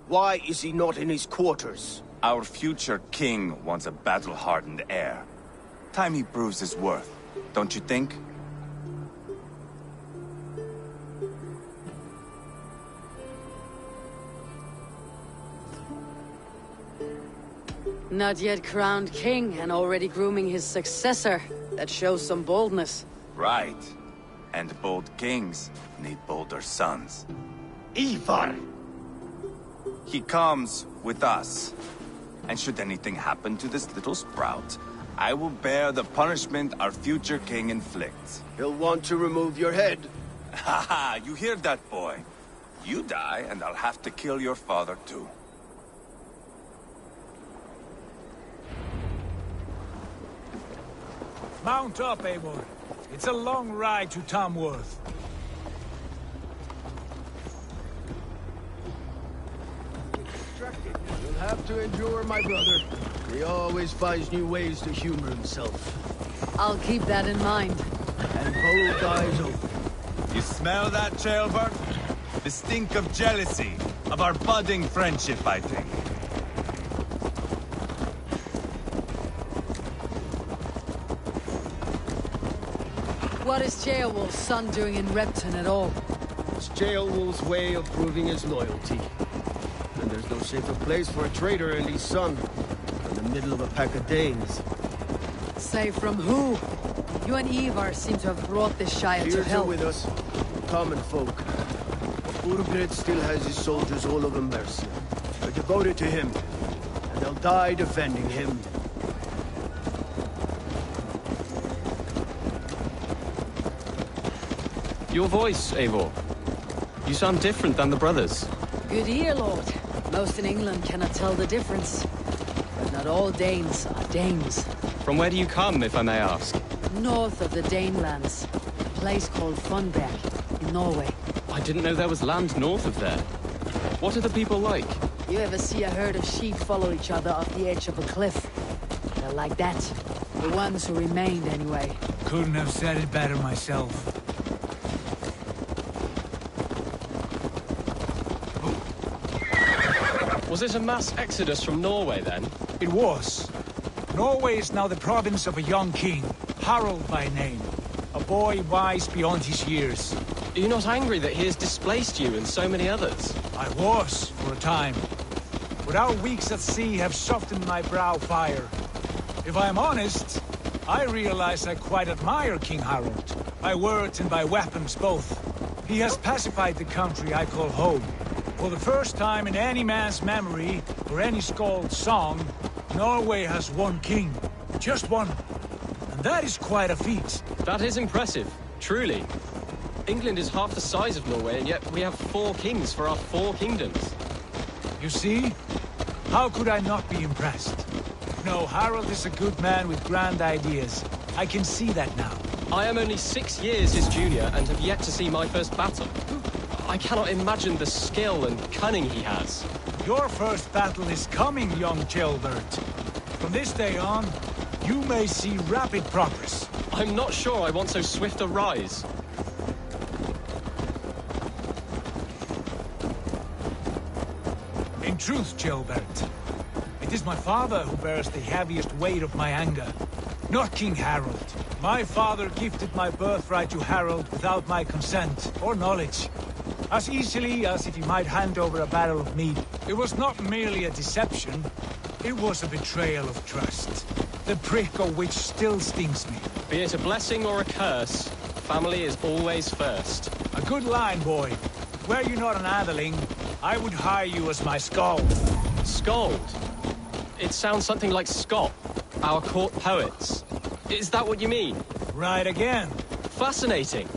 Why is he not in his quarters? Our future king wants a battle-hardened heir. Time he proves his worth, don't you think? Not yet crowned king and already grooming his successor. That shows some boldness. Right. And bold kings need bolder sons. Ivar! He comes with us. And should anything happen to this little sprout, I will bear the punishment our future king inflicts. He'll want to remove your head. Haha, you hear that, boy? You die, and I'll have to kill your father, too. Mount up, Eivor. It's a long ride to Tamworth. You'll have to endure, my brother. He always finds new ways to humor himself. I'll keep that in mind. And bold eyes open. You smell that, Ceolbert? The stink of jealousy, of our budding friendship, I think. What is Ceolwulf's son doing in Repton at all? It's Ceolwulf's way of proving his loyalty. And there's no safer place for a traitor and his son than the middle of a pack of Danes. Safe from who? You and Ivar seem to have brought this Shire to Here's hell. with us, common folk. Urgred still has his soldiers all over Mercia. They're devoted to him, and they'll die defending him. Your voice, Eivor. You sound different than the brothers. Good ear, Lord. Most in England cannot tell the difference. But not all Danes are Danes. From where do you come, if I may ask? North of the Danelands. A place called Funberg, in Norway. I didn't know there was land north of there. What are the people like? You ever see a herd of sheep follow each other off the edge of a cliff? They're like that. The ones who remained, anyway. Couldn't have said it better myself. Was it a mass exodus from Norway, then? It was. Norway is now the province of a young king, Harald by name. A boy wise beyond his years. Are you not angry that he has displaced you and so many others? I was, for a time. But our weeks at sea have softened my brow fire. If I am honest, I realize I quite admire King Harald. By words and by weapons both. He has pacified the country I call home. For the first time in any man's memory, or any skald's song, Norway has one king. Just one. And that is quite a feat. That is impressive, truly. England is half the size of Norway, and yet we have 4 kings for our 4 kingdoms. You see? How could I not be impressed? No, Harald is a good man with grand ideas. I can see that now. I am only 6 years his junior, and have yet to see my first battle. I cannot imagine the skill and cunning he has. Your first battle is coming, young Ceolbert. From this day on, you may see rapid progress. I'm not sure I want so swift a rise. In truth, Ceolbert, It is my father who bears the heaviest weight of my anger, not King Harold. My father gifted my birthright to Harold without my consent or knowledge. As easily as if he might hand over a barrel of meat. It was not merely a deception, it was a betrayal of trust. The prick of which still stings me. Be it a blessing or a curse, family is always first. A good line, boy. Were you not an atheling, I would hire you as my skald. Skald? It sounds something like Scott, our court poets. Is that what you mean? Right again. Fascinating.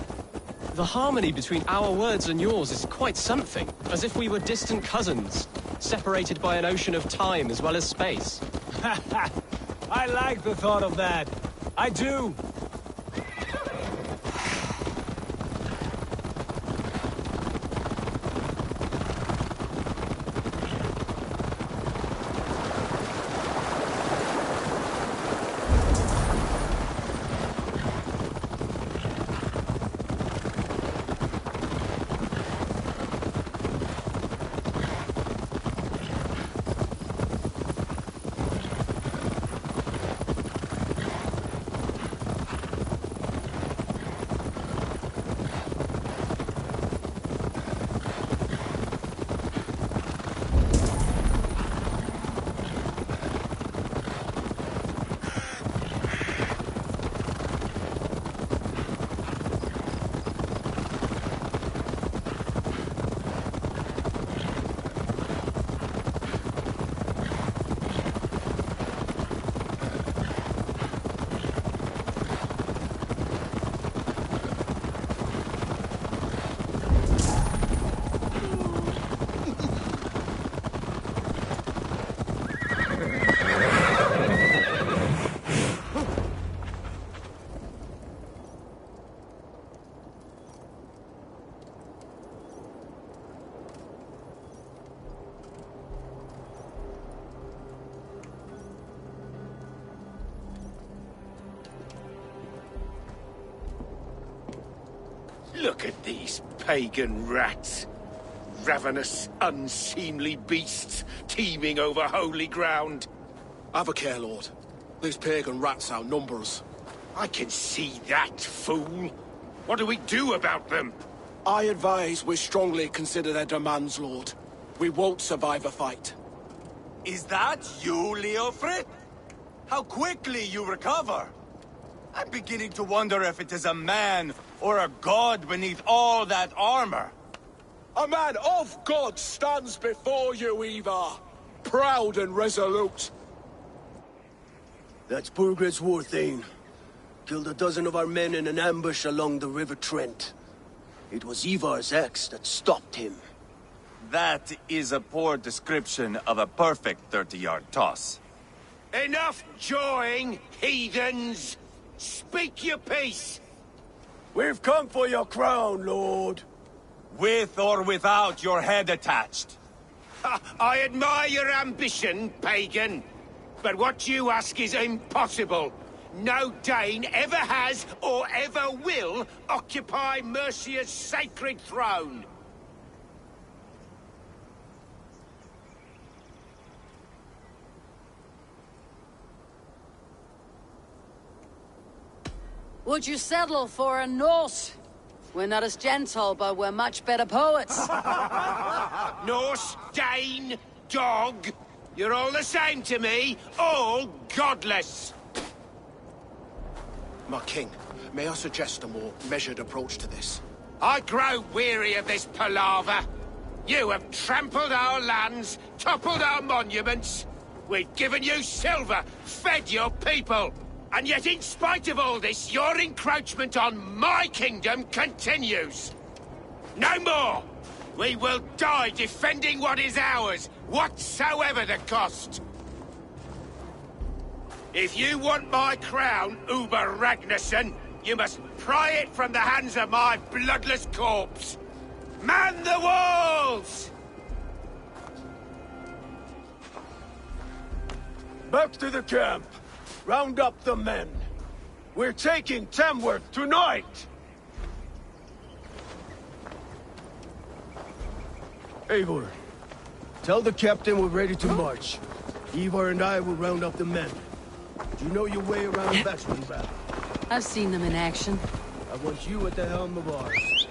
The harmony between our words and yours is quite something. As if we were distant cousins, separated by an ocean of time as well as space. I like the thought of that. I do. Look at these pagan rats. Ravenous, unseemly beasts teeming over holy ground. Have a care, Lord. These pagan rats outnumber us. I can see that, fool. What do we do about them? I advise we strongly consider their demands, Lord. We won't survive a fight. Is that you, Leofrid? How quickly you recover! I'm beginning to wonder if it is a man or a god beneath all that armor. A man of God stands before you, Ivar. Proud and resolute. That's Burgred's Warthane. Killed a dozen of our men in an ambush along the River Trent. It was Ivar's axe that stopped him. That is a poor description of a perfect 30-yard toss. Enough jawing, heathens! Speak your piece! We've come for your crown, Lord. With or without your head attached. I admire your ambition, pagan. But what you ask is impossible. No Dane ever has or ever will occupy Mercia's sacred throne. Would you settle for a Norse? We're not as gentle, but we're much better poets. Norse, Dane, dog. You're all the same to me. All godless. My king, may I suggest a more measured approach to this? I grow weary of this palaver. You have trampled our lands, toppled our monuments. We've given you silver, fed your people. And yet, in spite of all this, your encroachment on my kingdom continues. No more! We will die defending what is ours, whatsoever the cost. If you want my crown, Uber Ragnarsson, you must pry it from the hands of my bloodless corpse. Man the walls! Back to the camp. Round up the men. We're taking Tamworth tonight! Eivor, tell the captain we're ready to march. Ivar and I will round up the men. Do you know your way around a veteran battle? I've seen them in action. I want you at the helm of ours.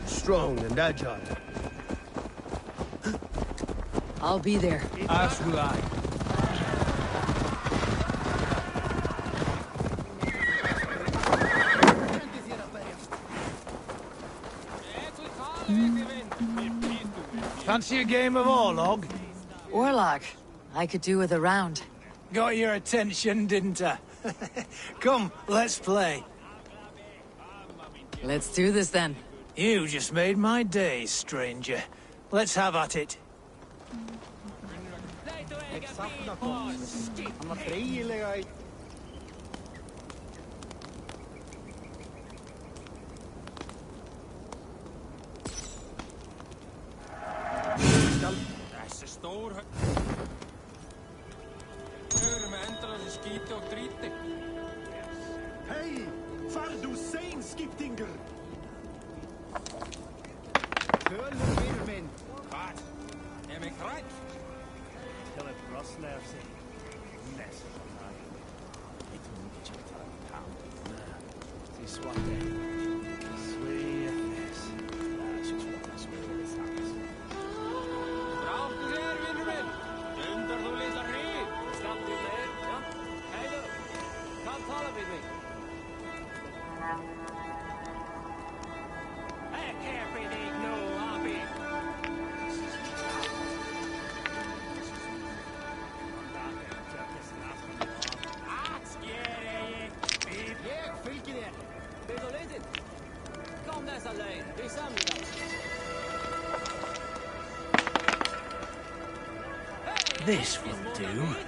Strong and agile. I'll be there. As will I. Fancy a game of Orlog? Warlock. I could do with a round. Got your attention, didn't I? Come, let's play. Let's do this then. You just made my day, stranger. Let's have at it. Hey, far du sein, Skiptinger! Hölle Wirmen! Wat? Heb ik right? Till it Rosler say. Ness van mij. Ik moet je het aan. Het is wat Sweet yes. That's just what I swear this happens. Brouw te zeer, Winterman! Dunter du lilla reed! Snap du mer? Ja? Hej då! Kan tala med mig! I can't predict no hobby. This will do.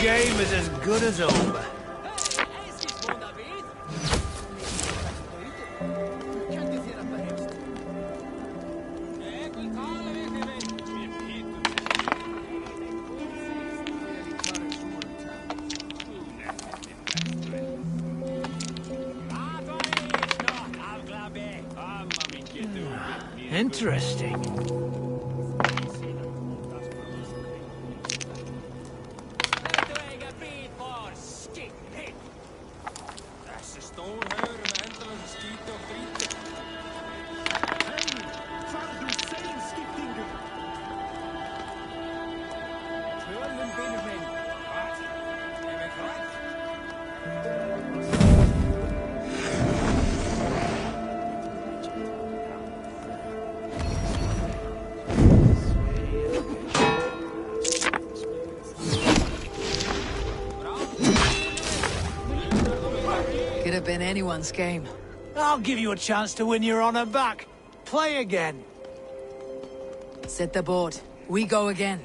Game is as good as over. Interesting. Could have been anyone's game. I'll give you a chance to win your honor back. Play again. Set the board. We go again.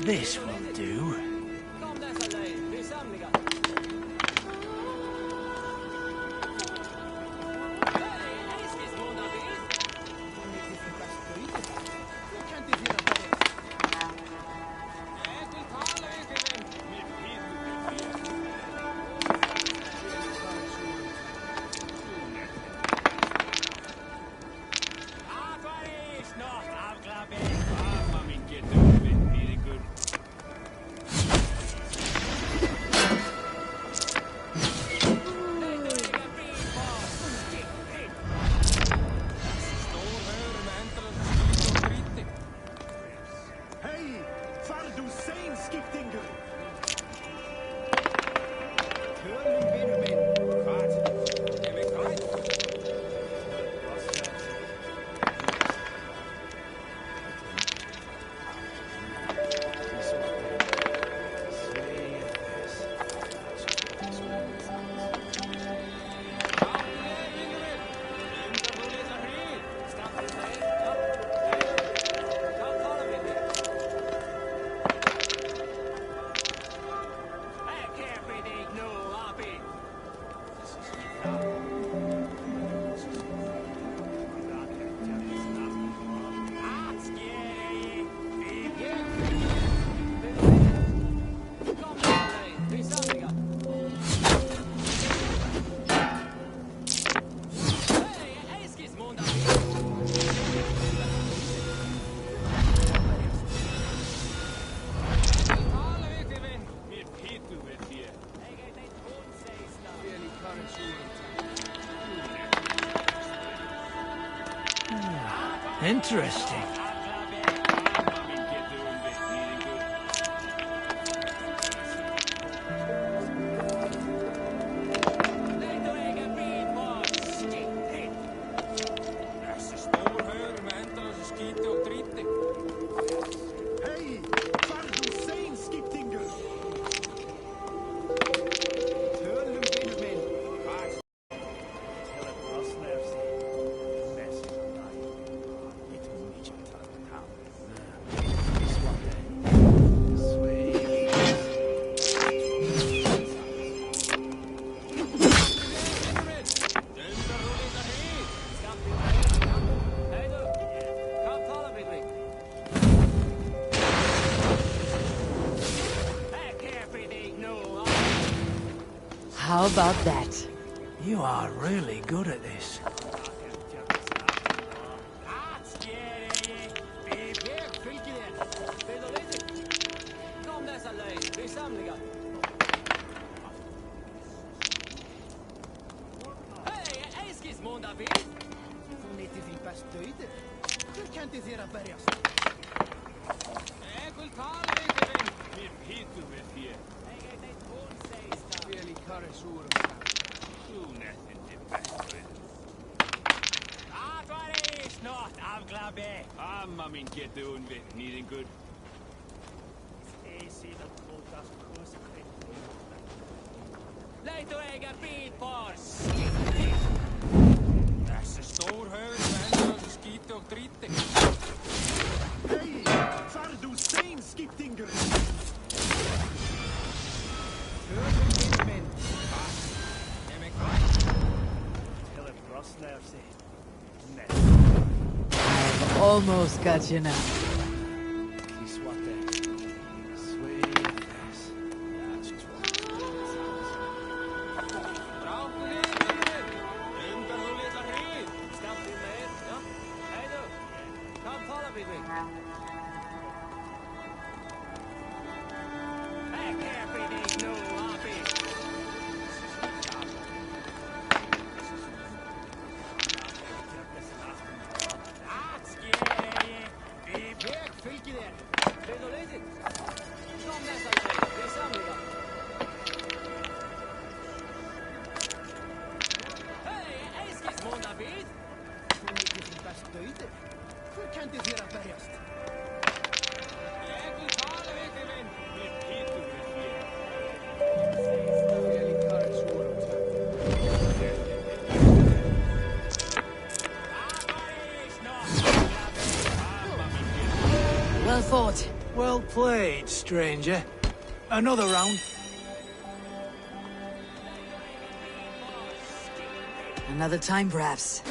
This will do. Interesting. How about that? You are really good at this. Almost got you now. Well fought. Well played, stranger. Another round. Another time, perhaps.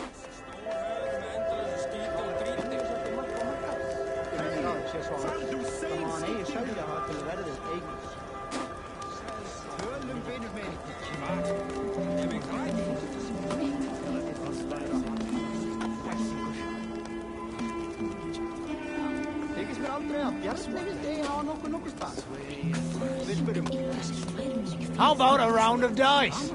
How about a round of dice?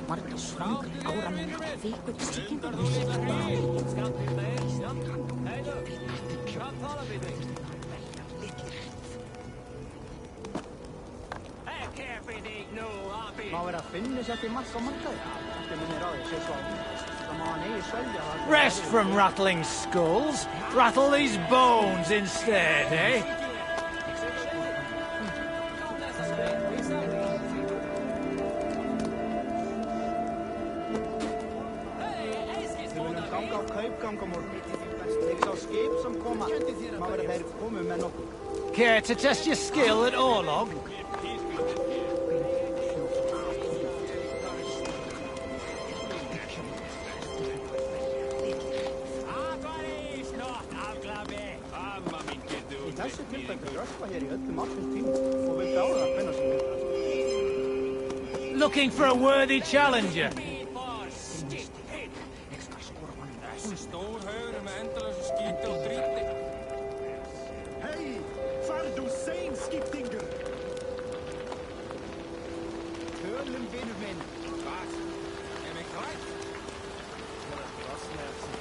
Rest from rattling skulls. Rattle these bones instead, eh? Care to test your skill at Orlog? Looking for a worthy challenger?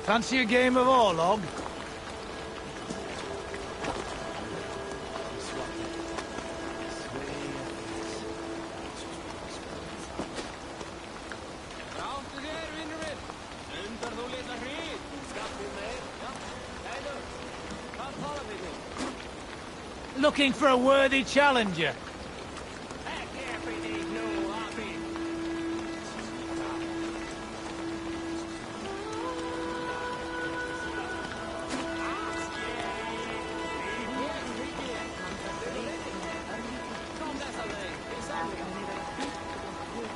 Fancy a game of Orlog? Looking for a worthy challenger.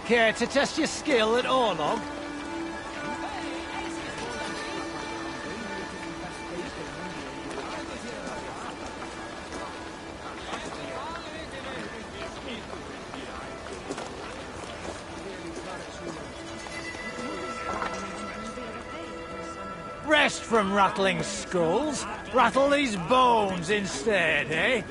Care to test your skill at Orlog? Rest from rattling skulls. Rattle these bones instead, eh?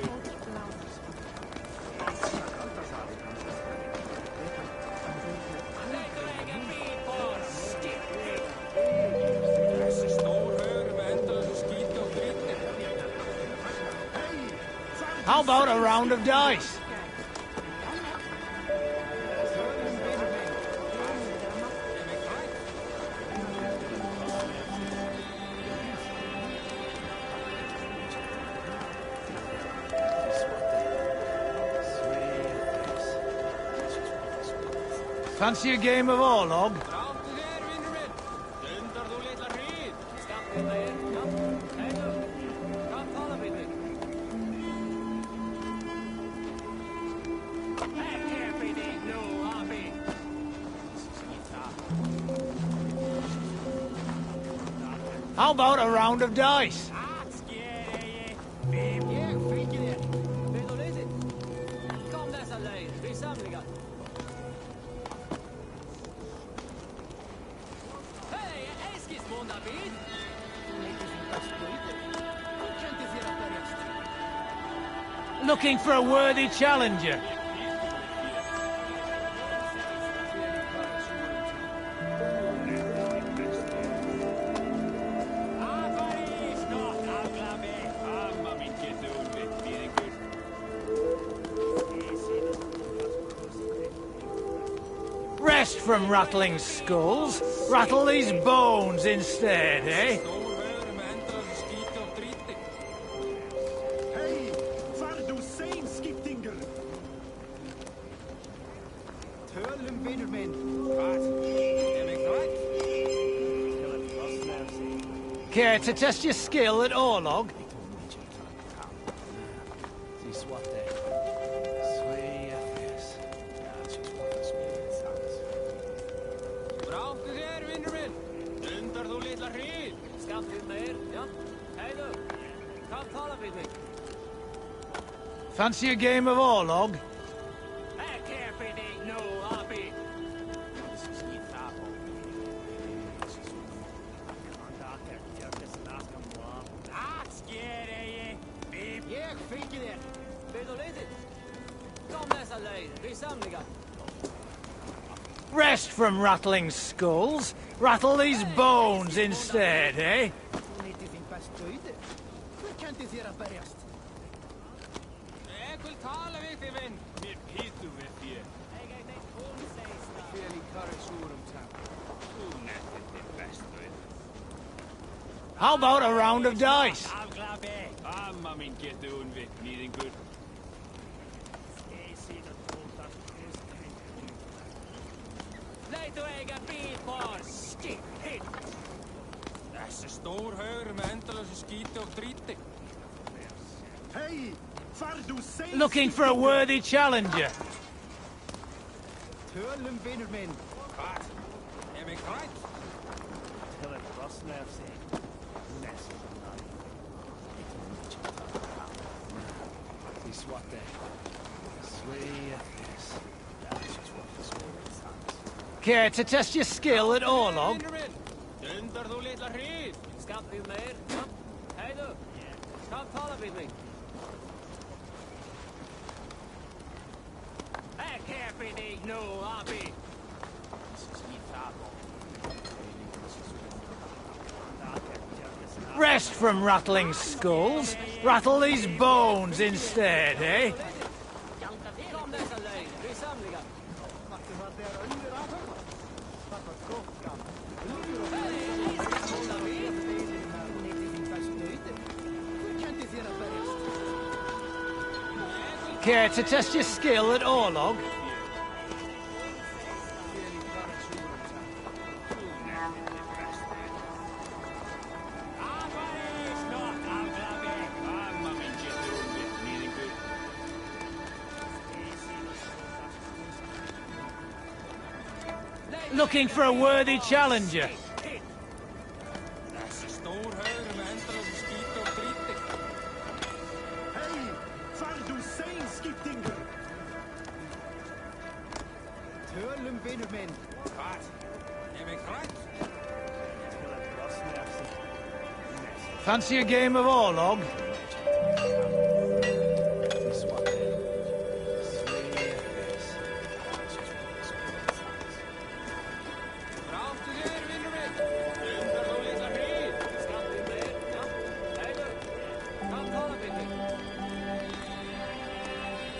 How about a round of dice? Fancy a game of Orlog? How about a round of dice? Looking for a worthy challenger. Rest from rattling skulls. Rattle these bones instead, eh? Care to test your skill at Orlog? Fancy a game of Orlog? Rest from rattling skulls. Rattle these bones instead, eh? How about a round of dice? Looking for a worthy challenger. Care to test your skill at Orlog? Rest from rattling skulls. Rattle these bones instead, eh? Care to test your skill at Orlog? Looking for a worthy challenger. Fancy a game of Orlog?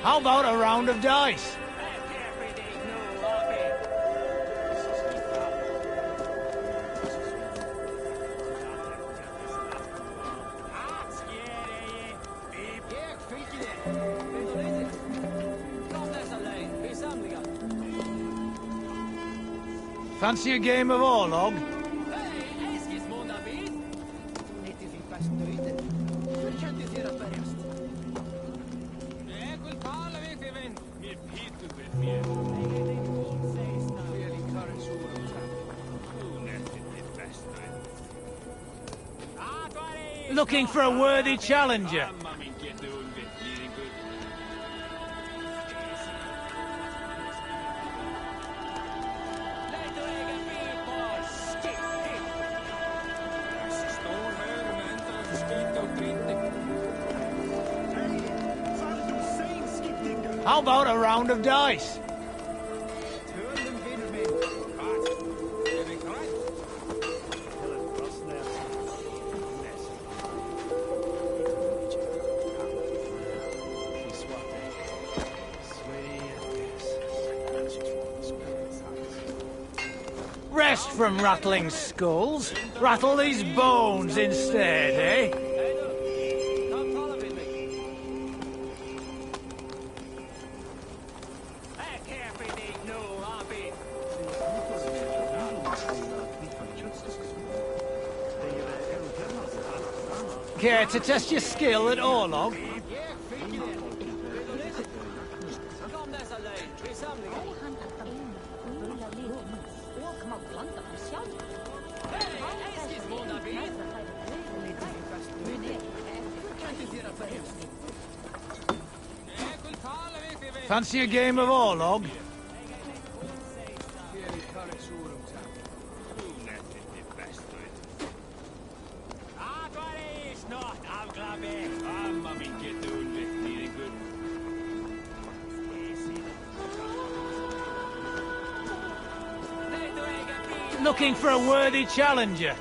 How about a round of dice? Fancy a game of Orlog? Looking for a worthy challenger. How about a round of dice? Rest from rattling skulls. Rattle these bones instead, eh? Care to test your skill at Orlog? Fancy a game of Orlog? Looking for a worthy challenger.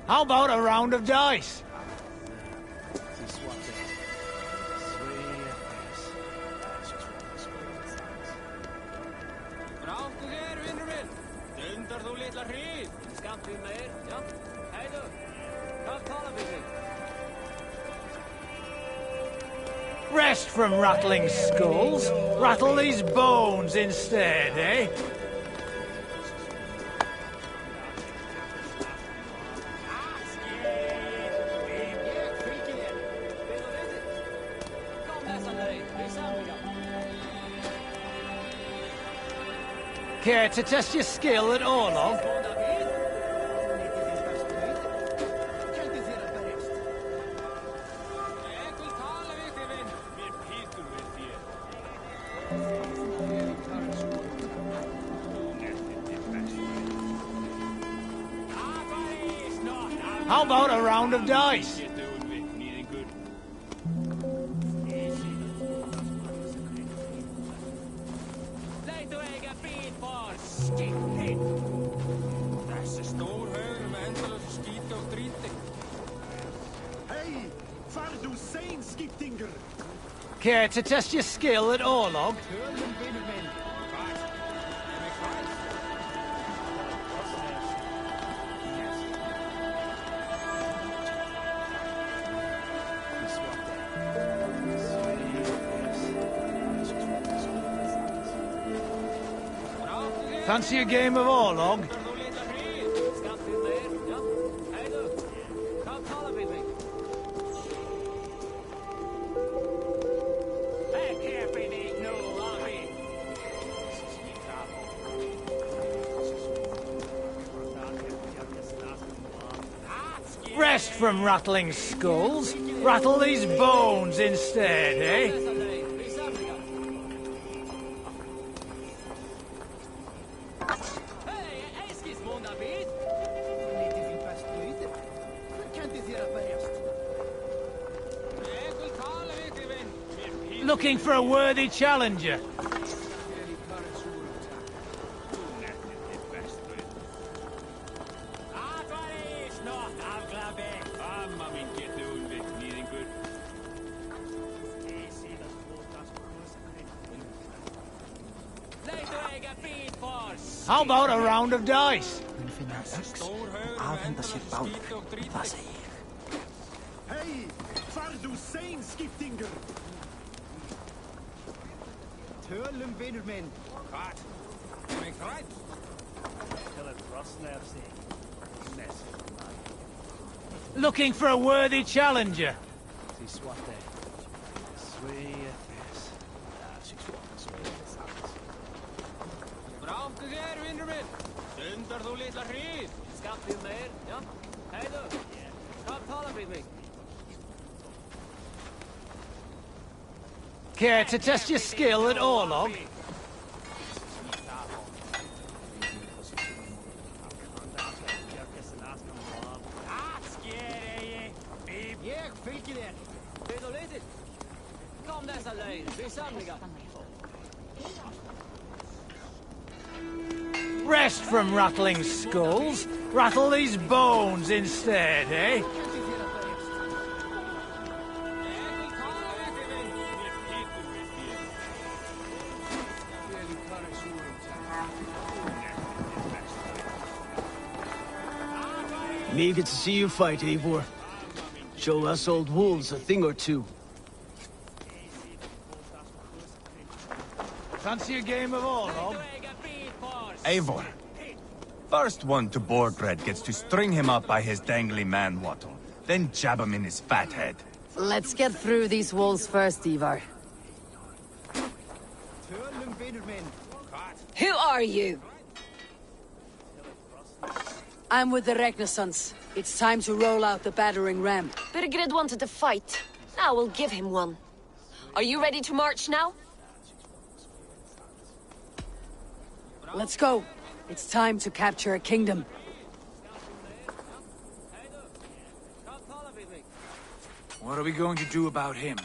How about a round of dice? Rest from rattling skulls. Rattle these bones instead, eh? Care to test your skill at Orlog? How about a round of dice? Care to test your skill at Orlog? Fancy a game of Orlog? Rest from rattling skulls. Rattle these bones instead, eh? Looking for a worthy challenger. How about a round of dice? Hey, waar du zijn, Skiptinger? Tullen Winnerman. Gaat. Ben ik eruit? Looking for a worthy challenger. Care to test your skill at Orlog? Rest from rattling skulls. Rattle these bones instead, eh? Eager to see you fight, Eivor. Show us old wolves a thing or two. Fancy a game of Orlog? Eivor. First one to Borgred gets to string him up by his dangly man-wattle, then jab him in his fat head. Let's get through these walls first, Ivar. Who are you? I'm with the Renaissance. It's time to roll out the battering ram. Birgrid wanted to fight. Now we'll give him one. Are you ready to march now? Let's go. It's time to capture a kingdom. What are we going to do about him?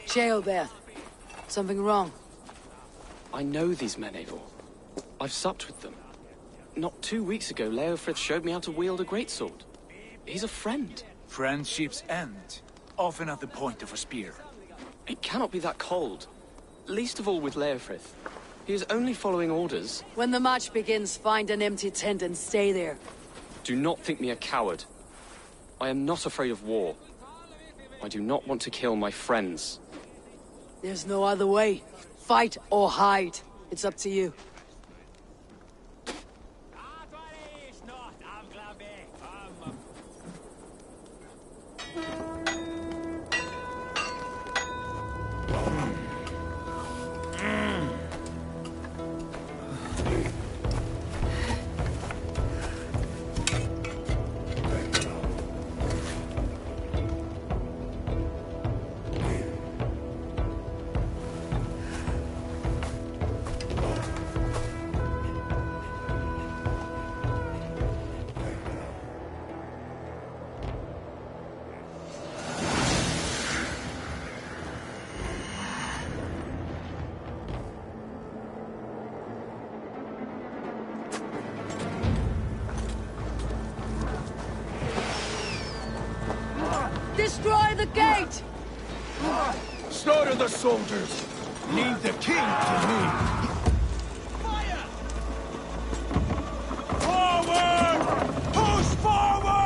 Jailbeth. Something wrong? I know these men, Eivor. I've supped with them. Not 2 weeks ago, Leofrith showed me how to wield a greatsword. He's a friend. Friendships end, often at the point of a spear. It cannot be that cold. Least of all with Leofrith. He is only following orders. When the march begins, find an empty tent and stay there. Do not think me a coward. I am not afraid of war. I do not want to kill my friends. There's no other way. Fight or hide. It's up to you. the gate! Slaughter the soldiers! Leave the king to me! Forward! Push forward!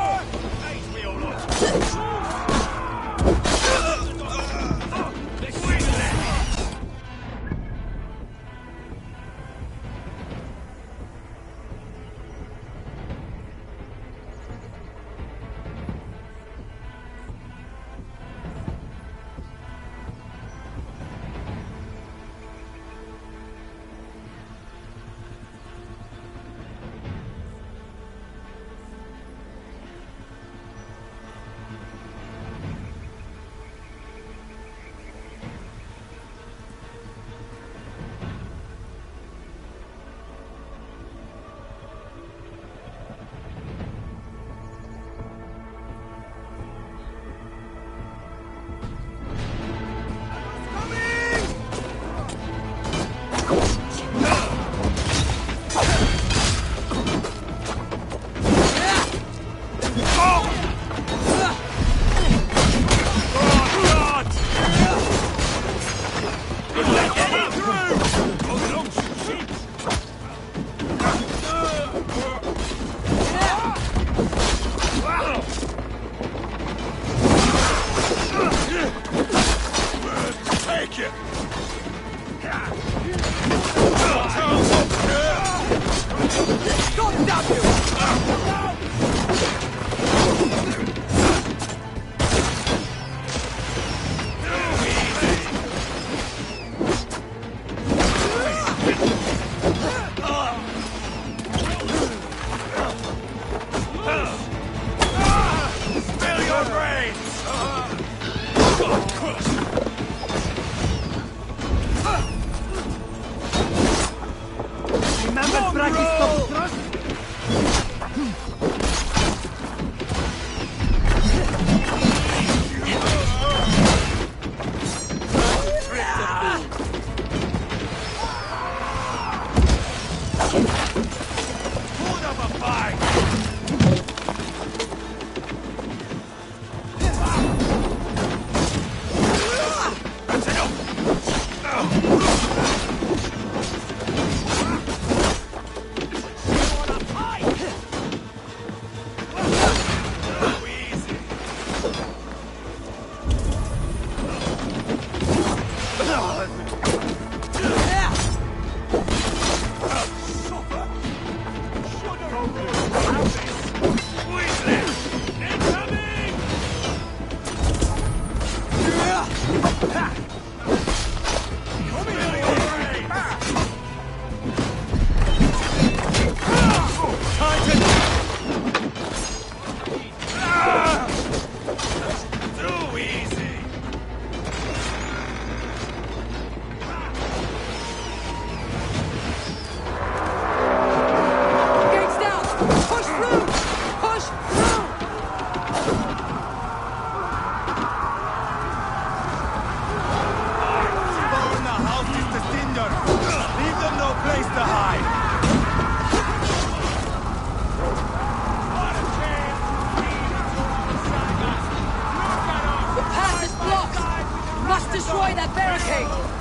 Destroy that barricade!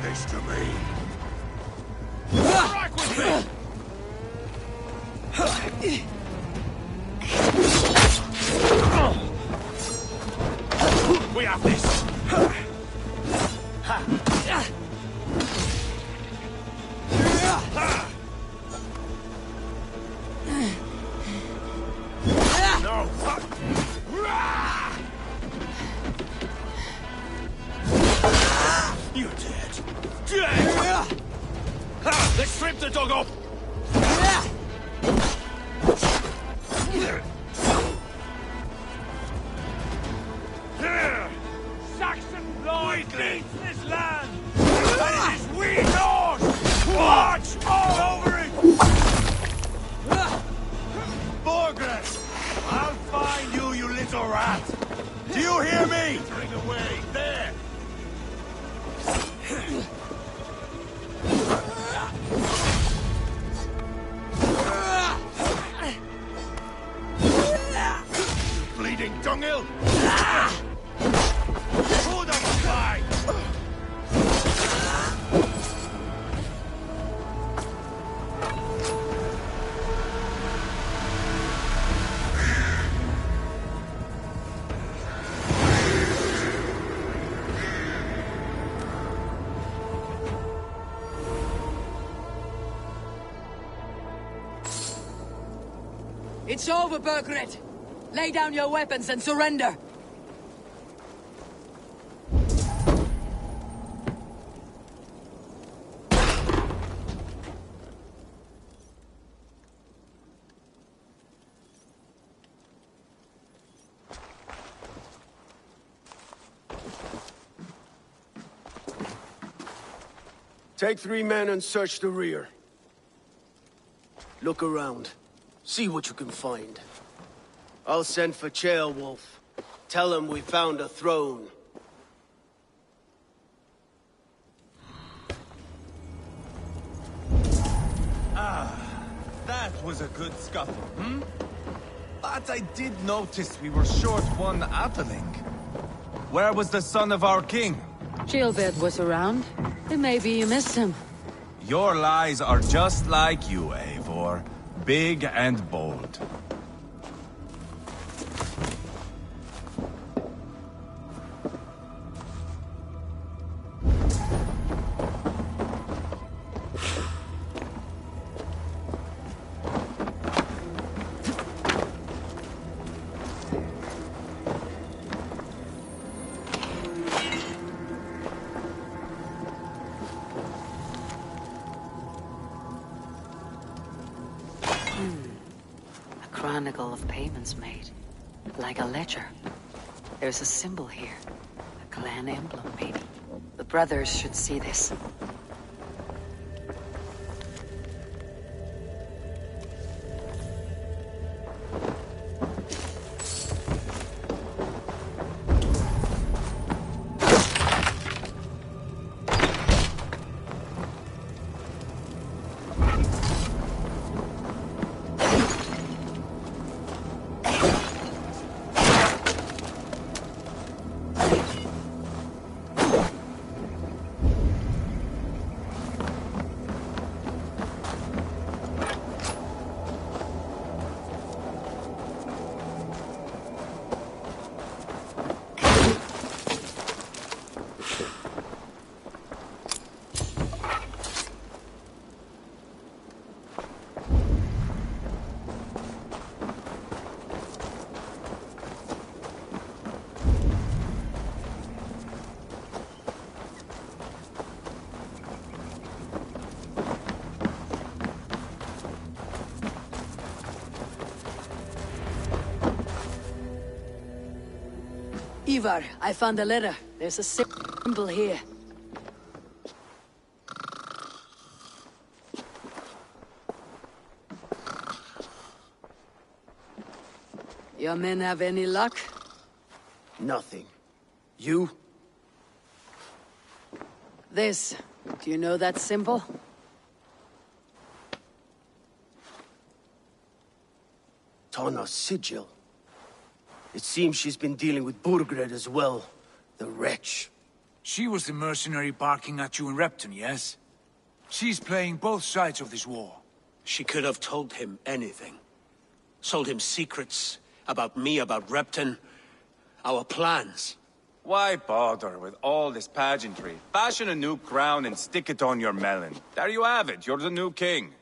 this to me? Strike with me! We have this! No! You're dead! Dead! Let's strip the dog off! Saxon blood beats this land! And it is we Norse! March all over it! Borgres! I'll find you, you little rat! Do you hear me? Bring away, there! Bleeding dunghill! Who the fly? It's over, Burgred. Lay down your weapons and surrender. Take 3 men and search the rear. Look around. See what you can find. I'll send for Ceolwulf. Tell him we found a throne. That was a good scuffle, hmm? But I did notice we were short one Atheling. Where was the son of our king? Gilbert was around. Then maybe you missed him. Your lies are just like you, Eivor. Big and bold. Chronicle of payments made. Like a ledger. There's a symbol here. A clan emblem, maybe. The brothers should see this. Ivar, I found a letter. There's a symbol here. Your men have any luck? Nothing. You? This. Do you know that symbol? Tana's sigil. It seems she's been dealing with Burgred as well. The wretch. She was the mercenary barking at you in Repton, yes? She's playing both sides of this war. She could have told him anything. Sold him secrets about me, about Repton, our plans. Why bother with all this pageantry? Fashion a new crown and stick it on your melon. There you have it, you're the new king.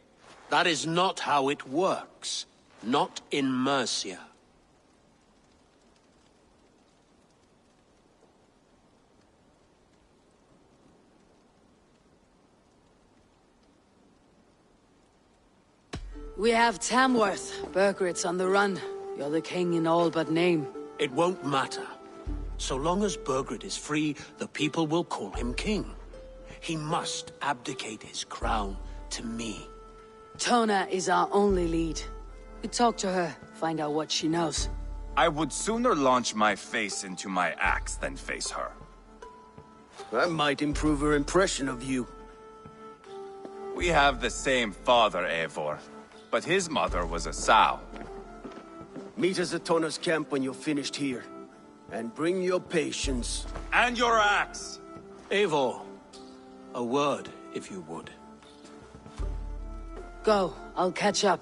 That is not how it works. Not in Mercia. We have Tamworth. Berkerit's on the run. You're the king in all but name. It won't matter. So long as Berkerit is free, the people will call him king. He must abdicate his crown to me. Tona is our only lead. You talk to her, find out what she knows. I would sooner launch my face into my axe than face her. That might improve her impression of you. We have the same father, Eivor. But his mother was a sow. Meet us at Tona's camp when you're finished here. And bring your patience. And your axe! Eivor, a word, if you would. Go, I'll catch up.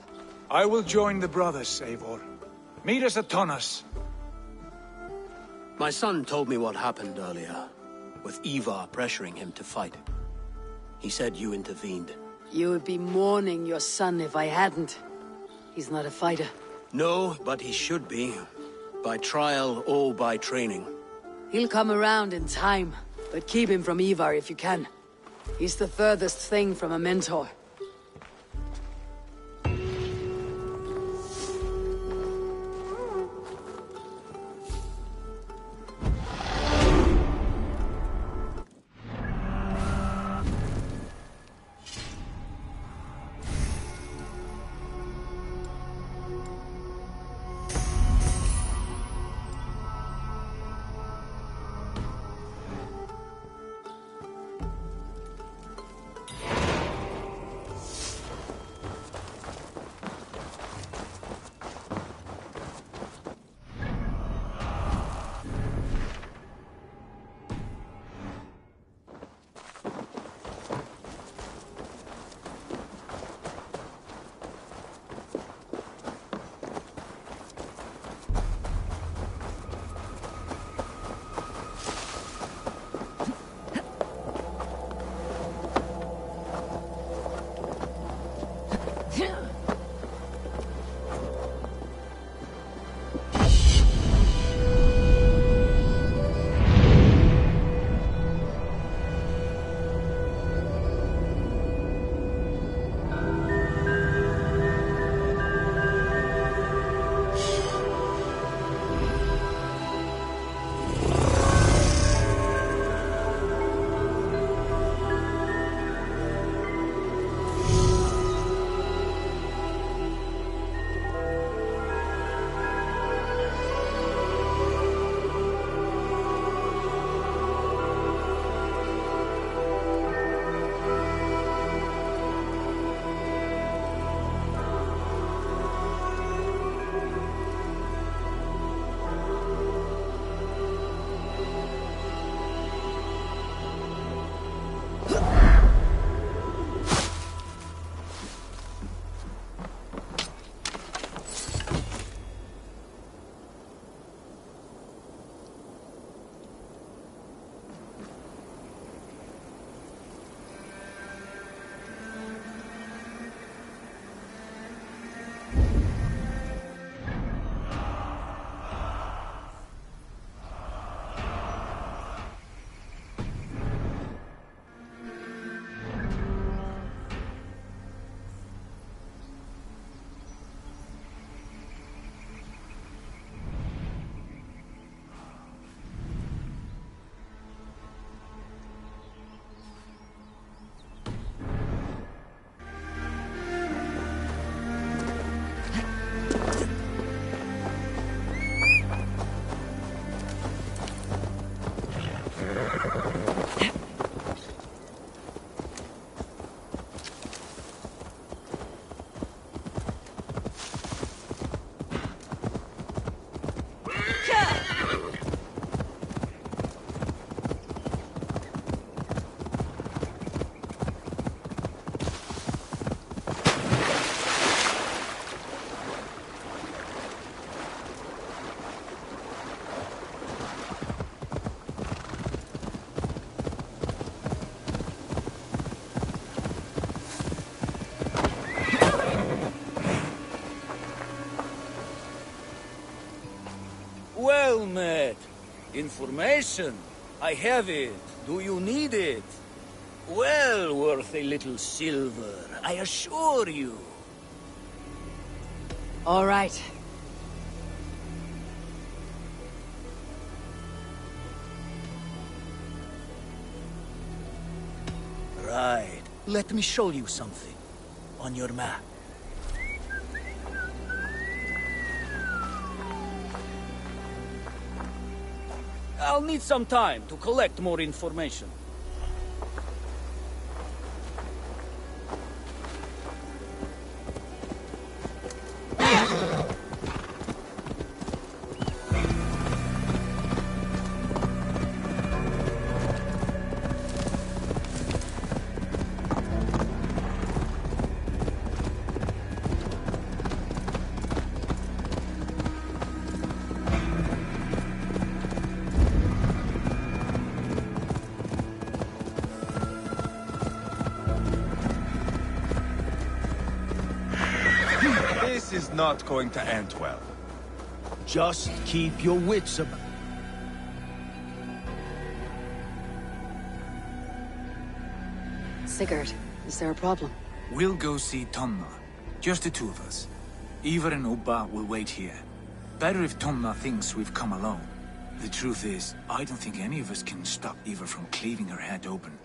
I will join the brothers, Eivor. Meet us at Tonas. My son told me what happened earlier, with Ivar pressuring him to fight. He said you intervened. You would be mourning your son if I hadn't. He's not a fighter. No, but he should be. By trial or by training. He'll come around in time, but keep him from Ivar if you can. He's the furthest thing from a mentor. Information? I have it. Do you need it? Well worth a little silver, I assure you. All right. Right. Let me show you something. On your map. I'll need some time to collect more information. This is not going to end well. Just keep your wits about. Sigurd, is there a problem? We'll go see Tonna. Just the two of us. Ivar and Ubba will wait here. Better if Tonna thinks we've come alone. The truth is, I don't think any of us can stop Ivar from cleaving her head open.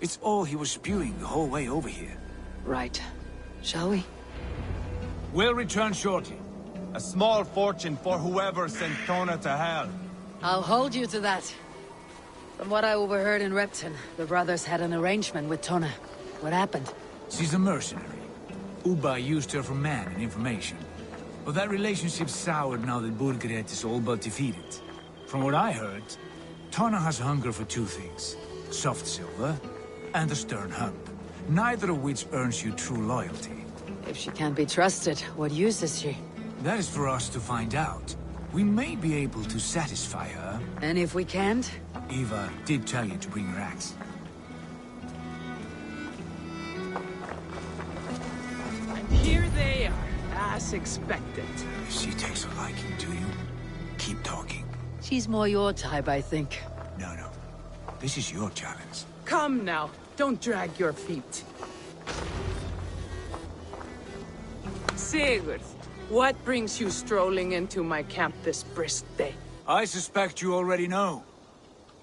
It's all he was spewing the whole way over here. Right. Shall we? We'll return shortly. A small fortune for whoever sent Tona to hell. I'll hold you to that. From what I overheard in Repton, the brothers had an arrangement with Tona. What happened? She's a mercenary. Ubba used her for man and information. But that relationship's soured now that Burgred is all but defeated. From what I heard, Tona has hunger for two things. Soft silver and a stern hump. Neither of which earns you true loyalty. If she can't be trusted, what use is she? That is for us to find out. We may be able to satisfy her. And if we can't? Eva did tell you to bring her axe. And here they are, as expected. If she takes a liking to you, keep talking. She's more your type, I think. No. This is your challenge. Come now, don't drag your feet. Sigurd, what brings you strolling into my camp this brisk day? I suspect you already know.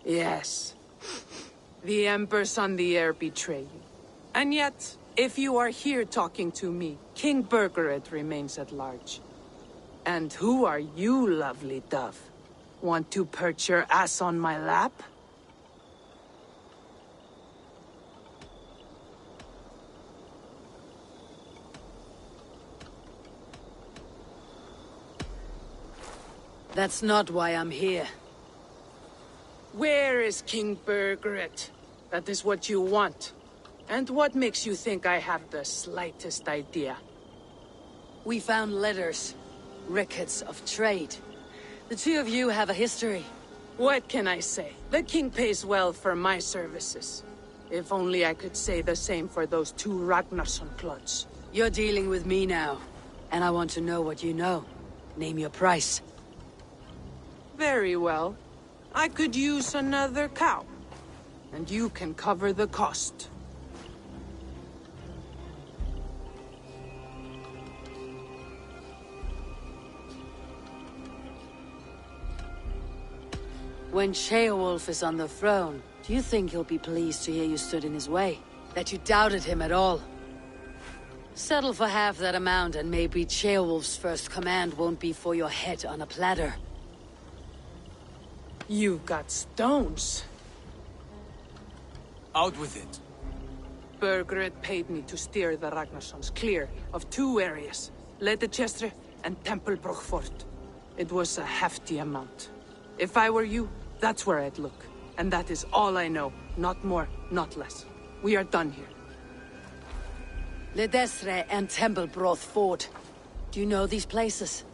Yes. The Embers on the air betray you. And yet, if you are here talking to me, King Burgred remains at large. And who are you, lovely dove? Want to perch your ass on my lap? That's not why I'm here. Where is King Burgred? That is what you want. And what makes you think I have the slightest idea? We found letters, records of trade. The two of you have a history. What can I say? The king pays well for my services. If only I could say the same for those two Ragnarsson clods. You're dealing with me now, and I want to know what you know. Name your price. Very well. I could use another cow. And you can cover the cost. When Ceolwulf is on the throne, do you think he'll be pleased to hear you stood in his way? That you doubted him at all? Settle for half that amount and maybe Ceolwulf's first command won't be for your head on a platter. You've got stones. Out with it. Burgred paid me to steer the Ragnarssons clear of two areas, Ledechestre and Templebroch Fort. It was a hefty amount. If I were you, that's where I'd look. And that is all I know. Not more, not less. We are done here. Ledestre and Templebroch Fort. Do you know these places?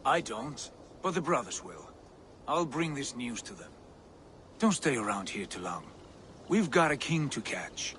I don't, but the brothers will. I'll bring this news to them. Don't stay around here too long. We've got a king to catch.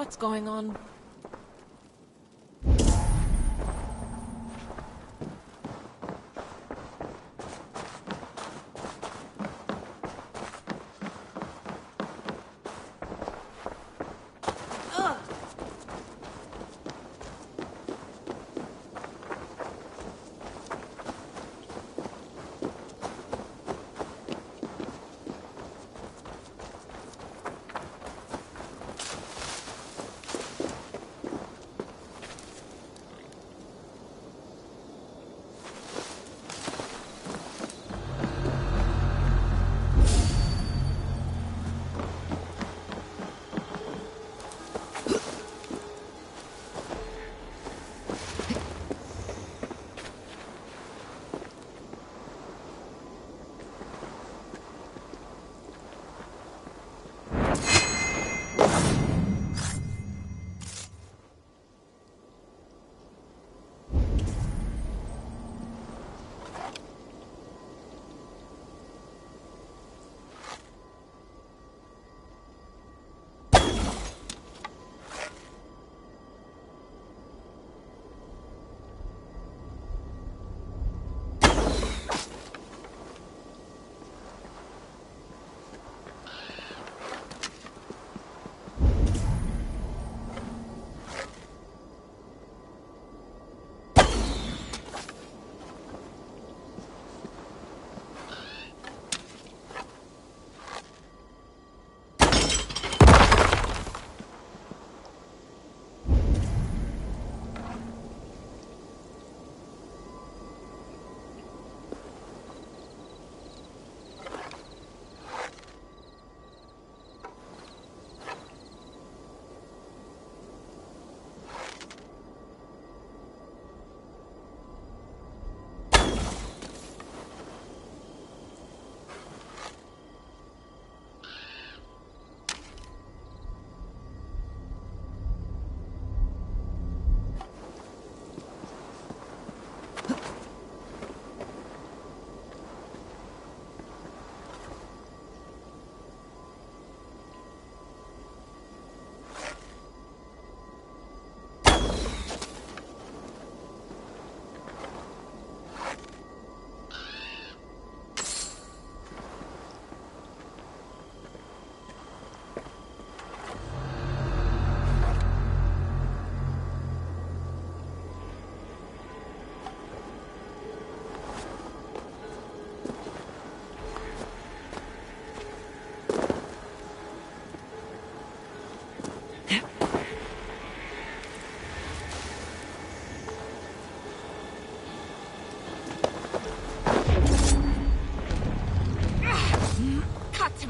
What's going on?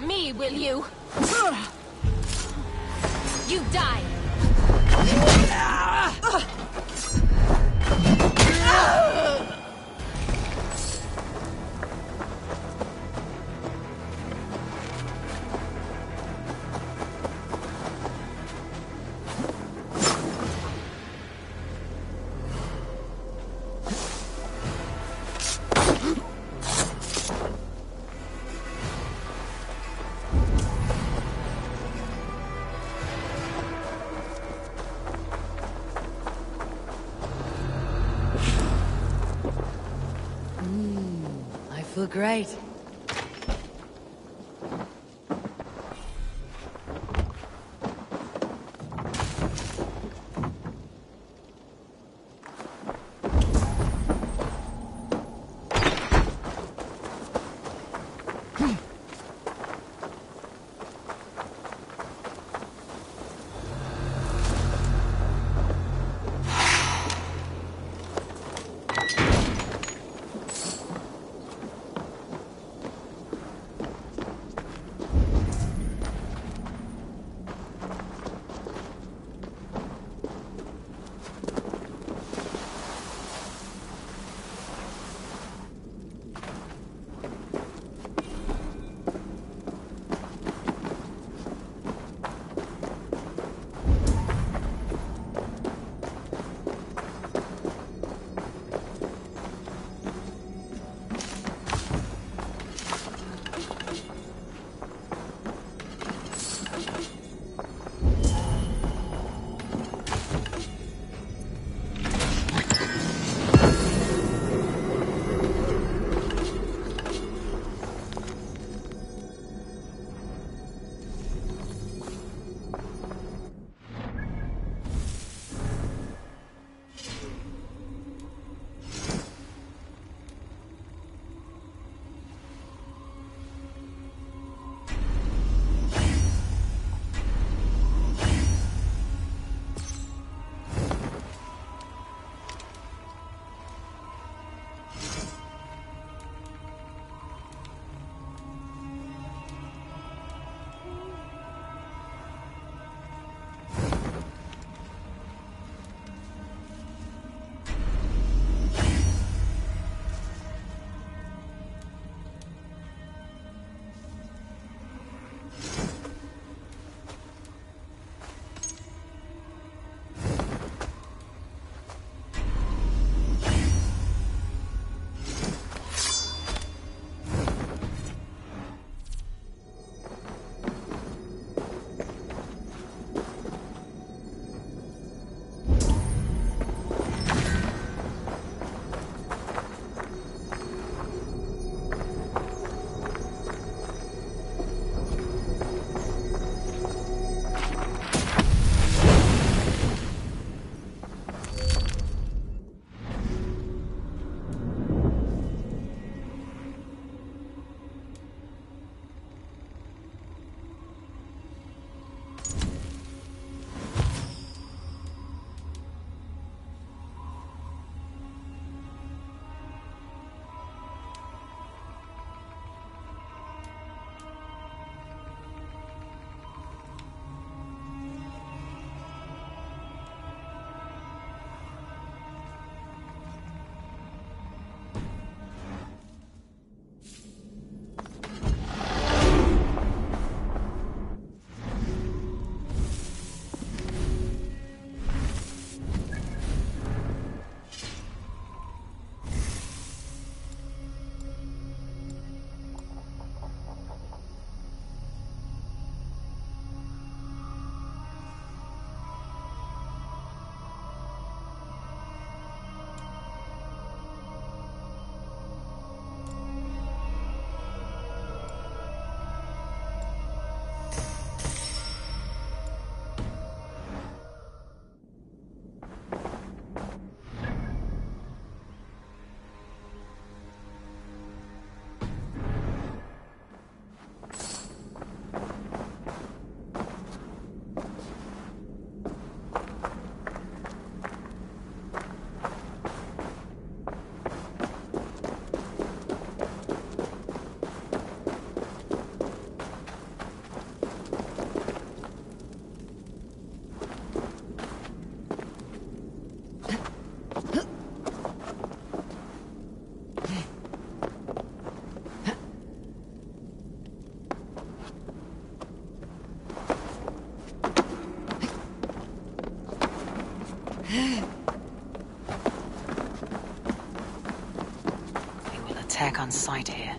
Me, will you? You die! I feel great. They will attack on sight here.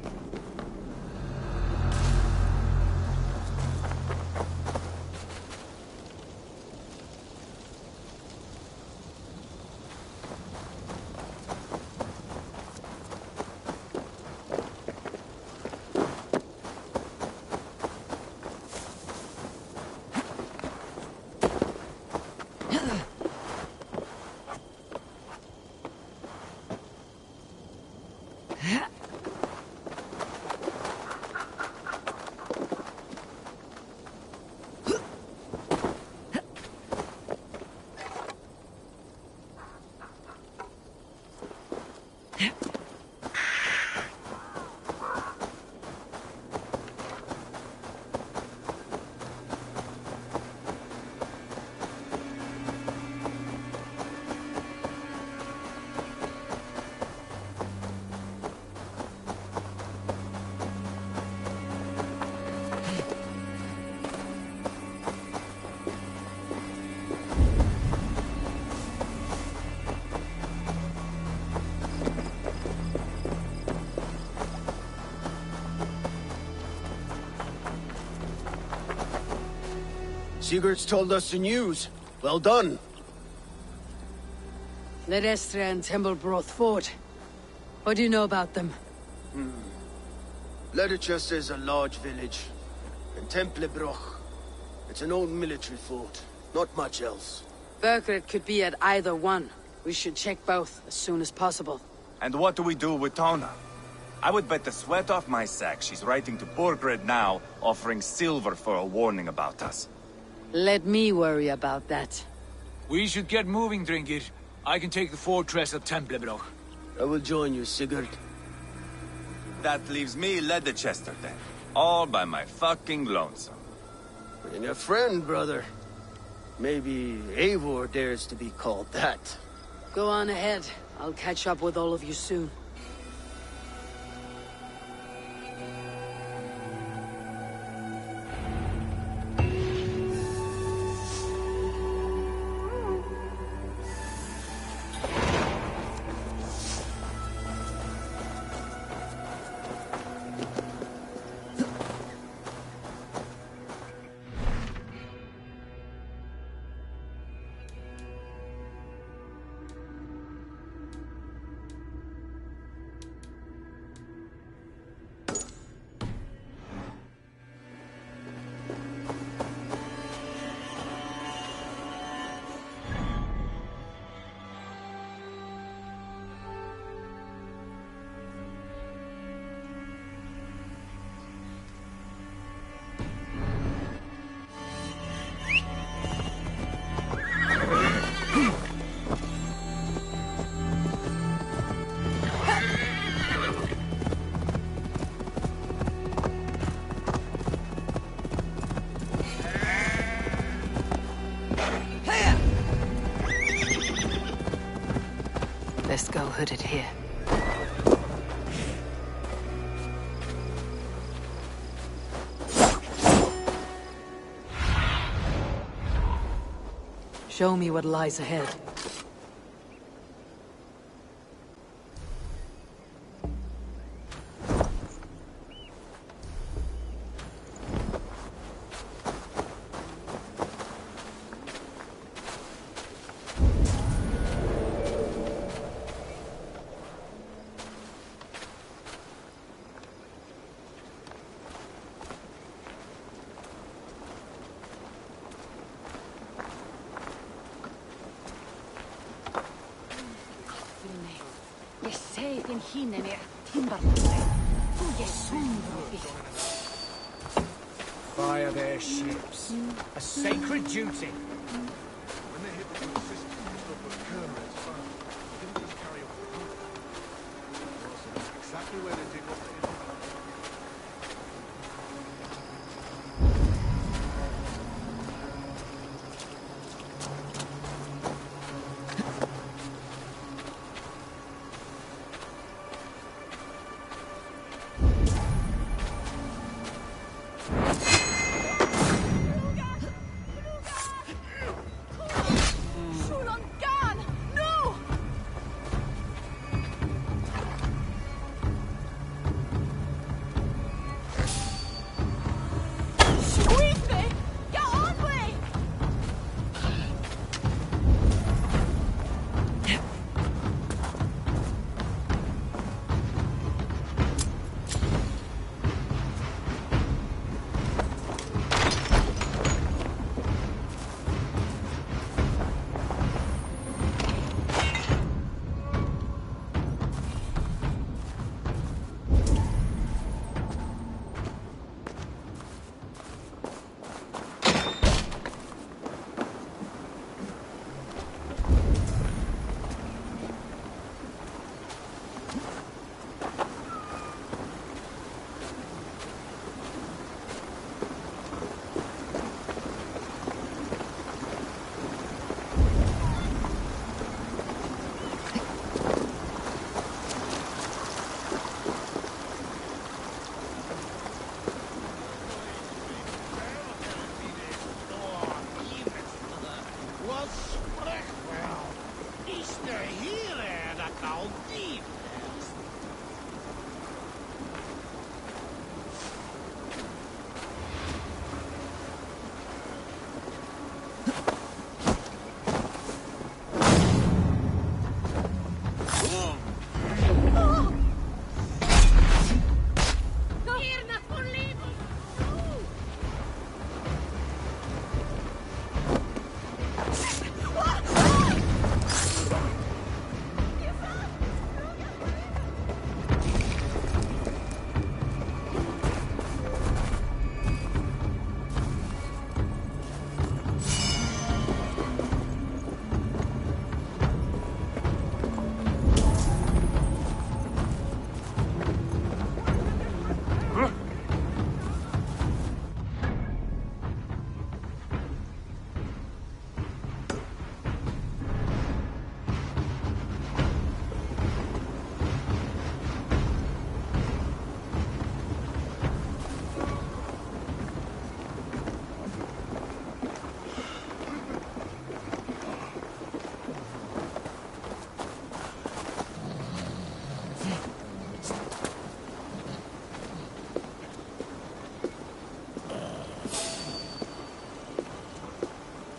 Sigurd's told us the news. Well done. Ledestra and Templebroth fought. What do you know about them? Leicester is a large village. And Templebroch, it's an old military fort. Not much else. Burkred could be at either one. We should check both as soon as possible. And what do we do with Tona? I would bet the sweat off my sack she's writing to Borgred now, offering silver for a warning about us. Let me worry about that. We should get moving, Dringir. I can take the fortress of Templebroch. I will join you, Sigurd. That leaves me Leicester then. All by my fucking lonesome. And your friend, brother. Maybe Eivor dares to be called that. Go on ahead. I'll catch up with all of you soon. Let's go hooded here. Show me what lies ahead. Fire their ships. A sacred duty. Exactly where they did what they did.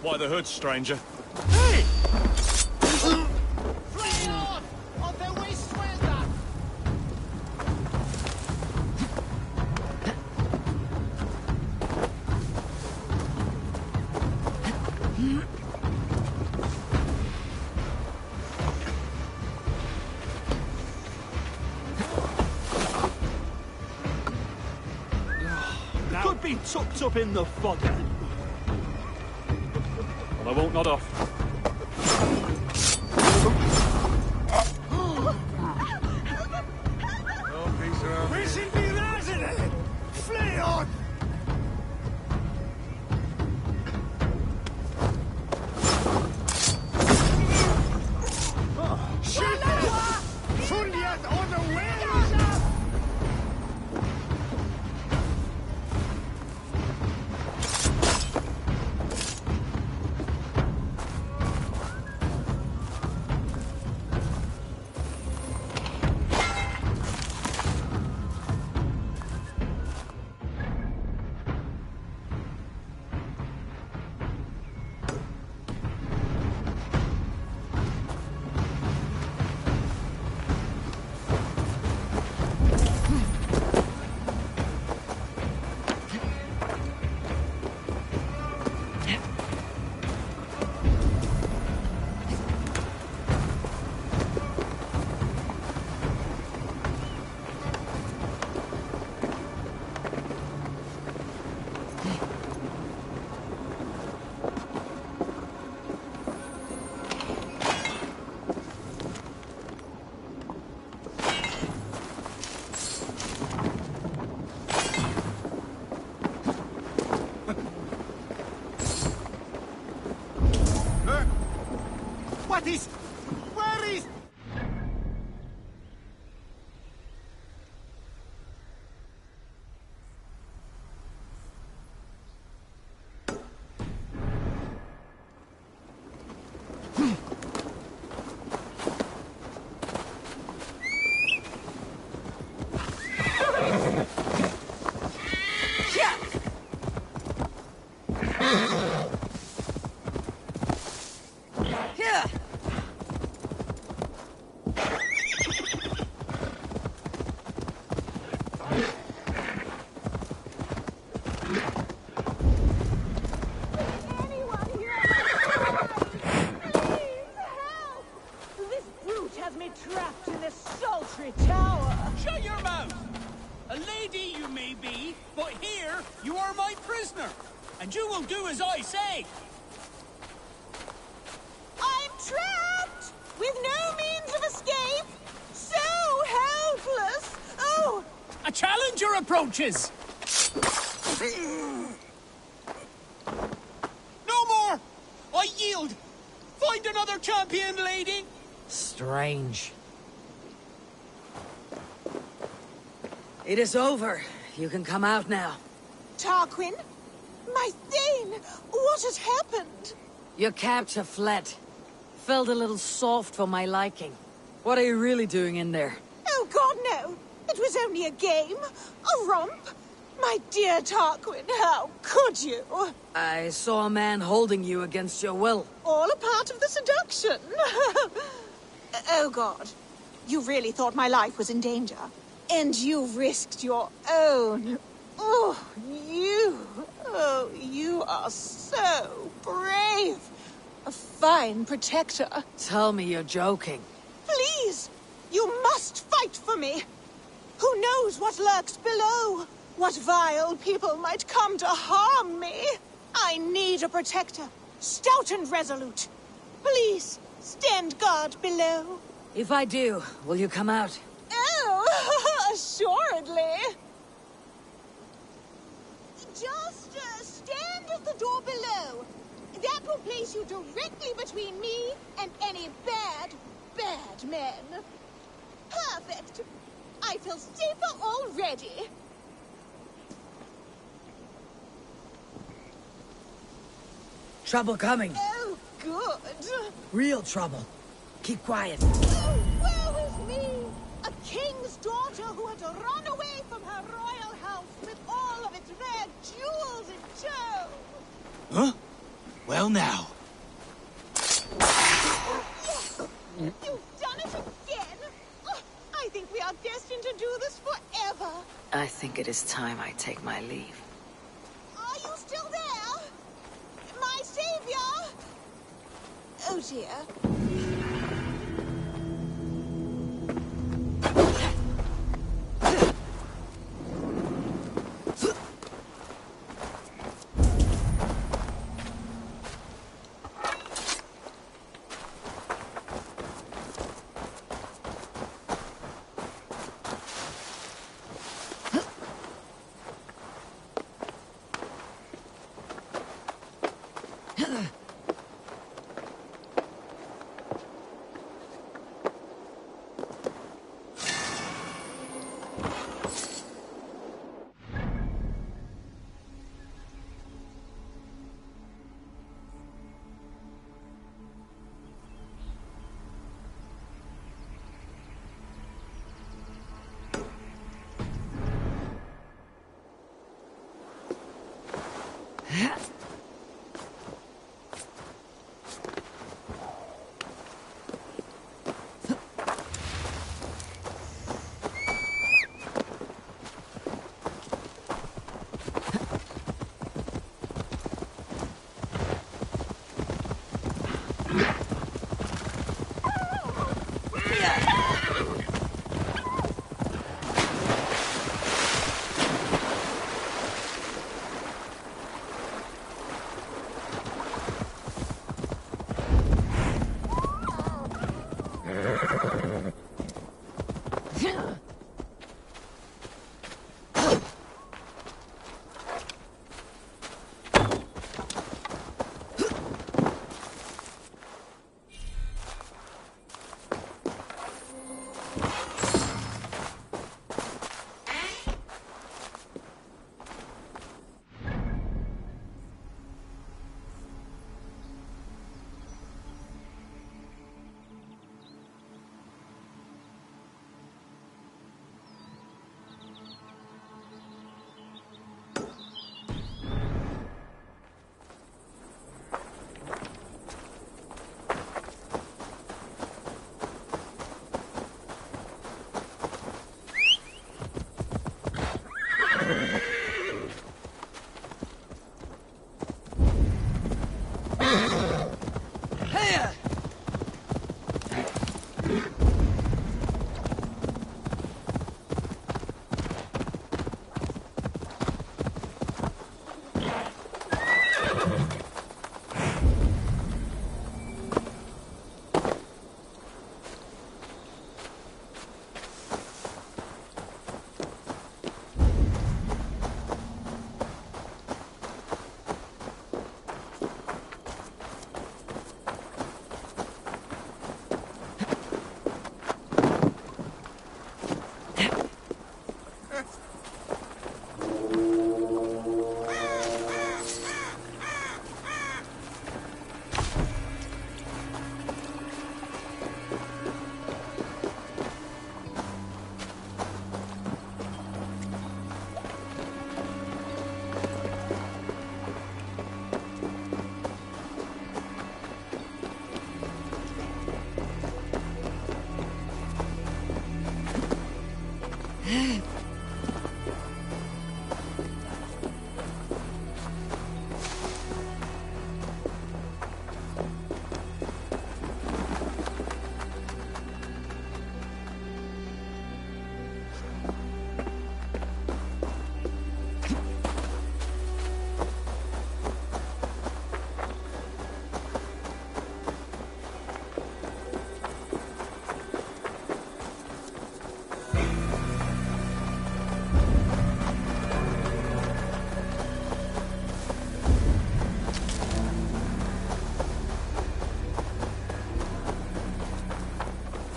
Why the hood, stranger? Hey! Fly on! On the way, Swelda! Could be tucked up in the fodder. Well, I won't nod off. We should be resident! Fly on! Shit! Juliet on the way! What is... Where is... Trapped in this sultry tower. Shut your mouth! A lady you may be, but here you are my prisoner, and you will do as I say. I'm trapped with no means of escape. So helpless. Oh! A challenger approaches. No more! I yield. Find another champion, lady. Strange. It is over. You can come out now. Tarquin? My Thane! What has happened? Your captor fled. Felt a little soft for my liking. What are you really doing in there? Oh, God, no. It was only a game. A romp. My dear Tarquin, how could you? I saw a man holding you against your will. All a part of the seduction. Oh, God. You really thought my life was in danger. And you risked your own. Oh, you are so brave. A fine protector. Tell me you're joking. Please, you must fight for me. Who knows what lurks below? What vile people might come to harm me? I need a protector, stout and resolute. Please, stand guard below. If I do, will you come out? Oh, assuredly. Just stand at the door below. That will place you directly between me and any bad men. Perfect. I feel safer already. Trouble coming. Oh, good. Real trouble. Keep quiet. Oh, woe is me! A king's daughter who had run away from her royal house with all of its rare jewels in tow. Huh? Well now. Yes! You've done it again! Oh, I think we are destined to do this forever. I think it is time I take my leave. Are you still there? My savior? Oh dear.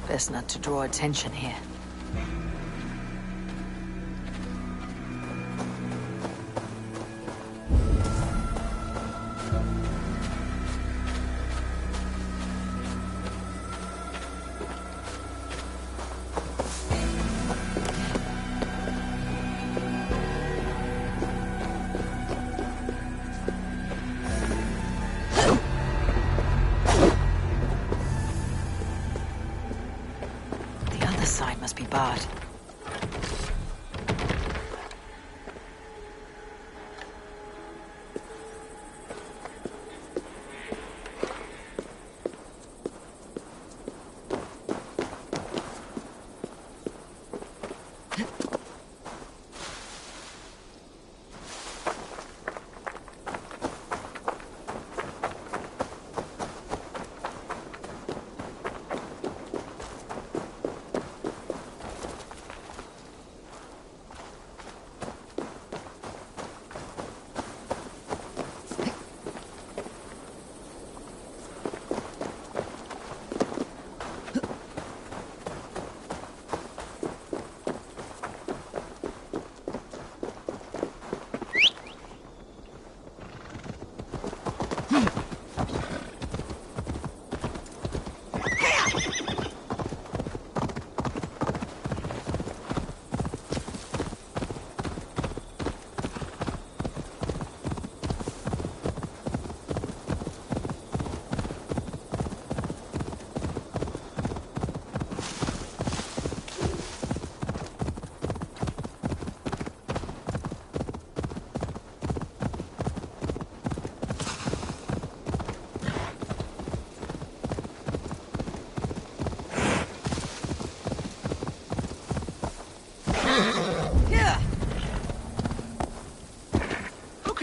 Best not to draw attention here. must be bad.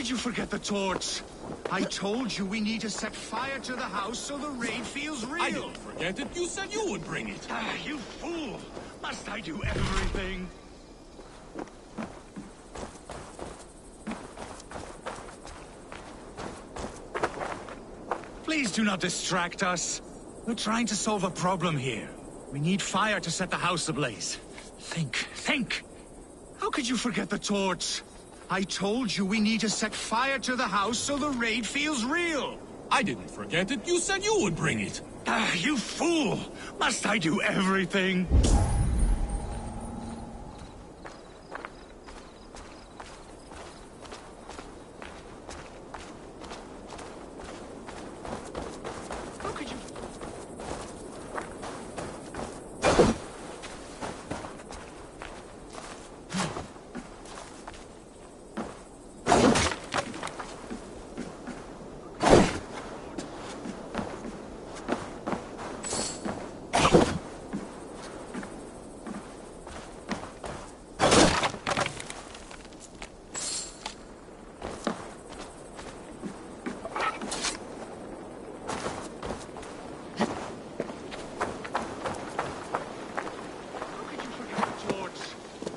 You forget the torch. I told you we need to set fire to the house so the raid feels real. I didn't forget it. You said you would bring it. Ah, you fool! Must I do everything? Please do not distract us. We're trying to solve a problem here. We need fire to set the house ablaze. Think! How could you forget the torch? I told you we need to set fire to the house so the raid feels real. I didn't forget it. You said you would bring it. Ah, you fool! Must I do everything?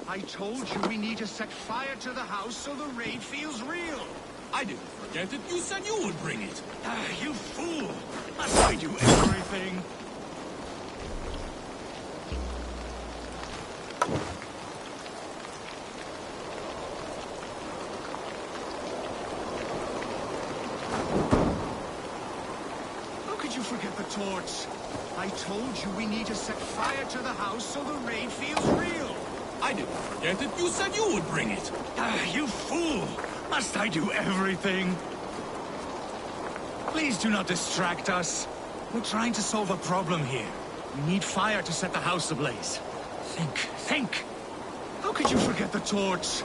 I told you we need to set fire to the house so the raid feels real. I didn't forget it. You said you would bring it. Ah, you fool! Must I do everything? How could you forget the torch? I told you we need to set fire to the house so the raid feels real. I didn't forget it. You said you would bring it. Ah, you fool! Must I do everything? Please do not distract us. We're trying to solve a problem here. We need fire to set the house ablaze. Think! How could you forget the torch?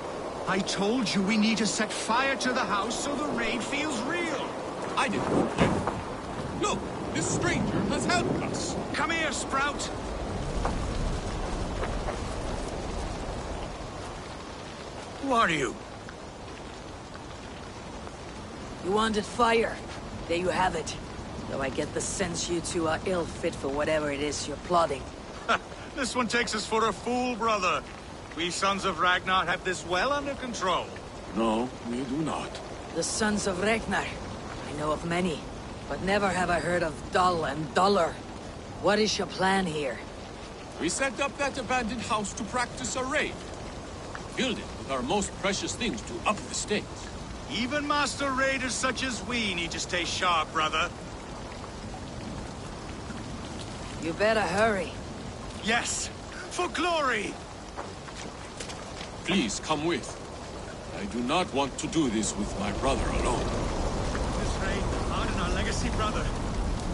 I told you we need to set fire to the house so the raid feels real. I didn't forget it. Look, this stranger has helped us. Come here, Sprout! Who are you? You wanted fire. There you have it. Though I get the sense you two are ill fit for whatever it is you're plotting. This one takes us for a fool, brother. We Sons of Ragnar have this well under control. No, we do not. The Sons of Ragnar. I know of many, but never have I heard of Dull and Duller. What is your plan here? We set up that abandoned house to practice a raid. Build it with our most precious things to up the stakes. Even master raiders such as we need to stay sharp, brother. You better hurry. Yes, for glory! Please come with. I do not want to do this with my brother alone. This raid will harden our legacy, brother.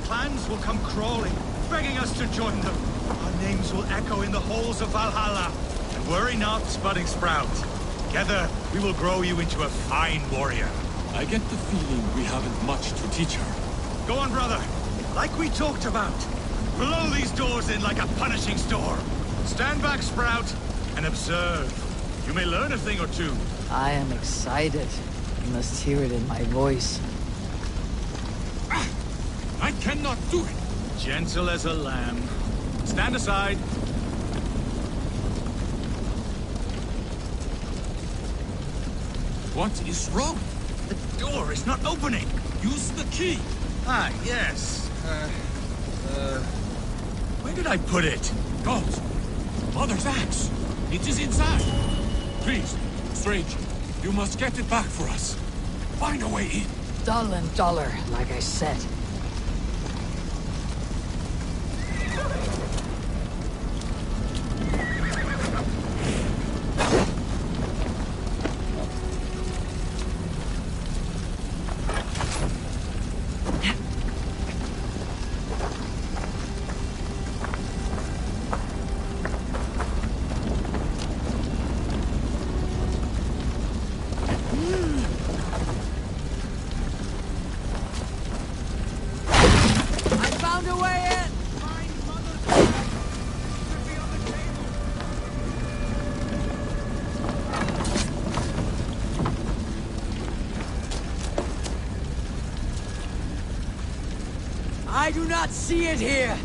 Clans will come crawling, begging us to join them. Our names will echo in the halls of Valhalla. And worry not, Budding Sprout. Together, we will grow you into a fine warrior. I get the feeling we haven't much to teach her. Go on, brother. Like we talked about. Blow these doors in like a punishing storm. Stand back, Sprout, and observe. You may learn a thing or two. I am excited. You must hear it in my voice. I cannot do it. Gentle as a lamb. Stand aside. What is wrong? The door is not opening. Use the key. Ah, yes. Where did I put it? Gods. Mother's axe. It is inside. Please, stranger, you must get it back for us. Find a way in. Dull and duller, like I said. I do not see it here!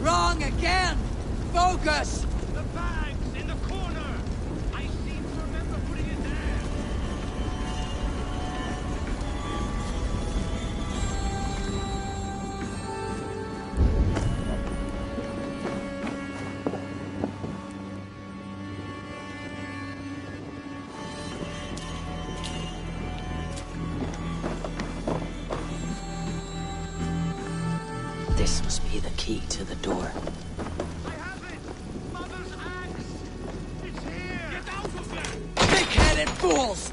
Wrong again! Focus! The bag's in the corner! I seem to remember putting it there! This must be the key to the door. I have it! Mother's axe! It's here! Get out of there! Big-headed fools!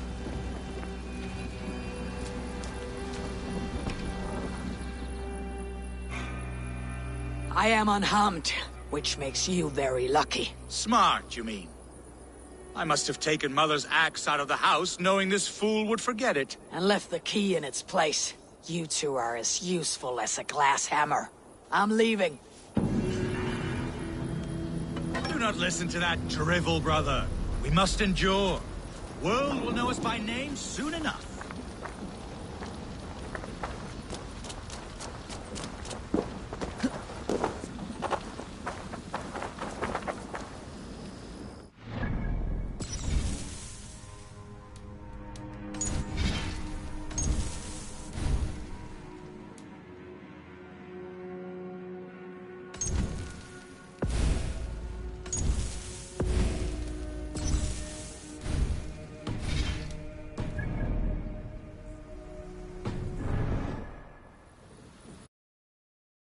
I am unharmed, which makes you very lucky. Smart, you mean? I must have taken Mother's axe out of the house, knowing this fool would forget it. And left the key in its place. You two are as useful as a glass hammer. I'm leaving. Do not listen to that drivel, brother. We must endure. World will know us by name soon enough.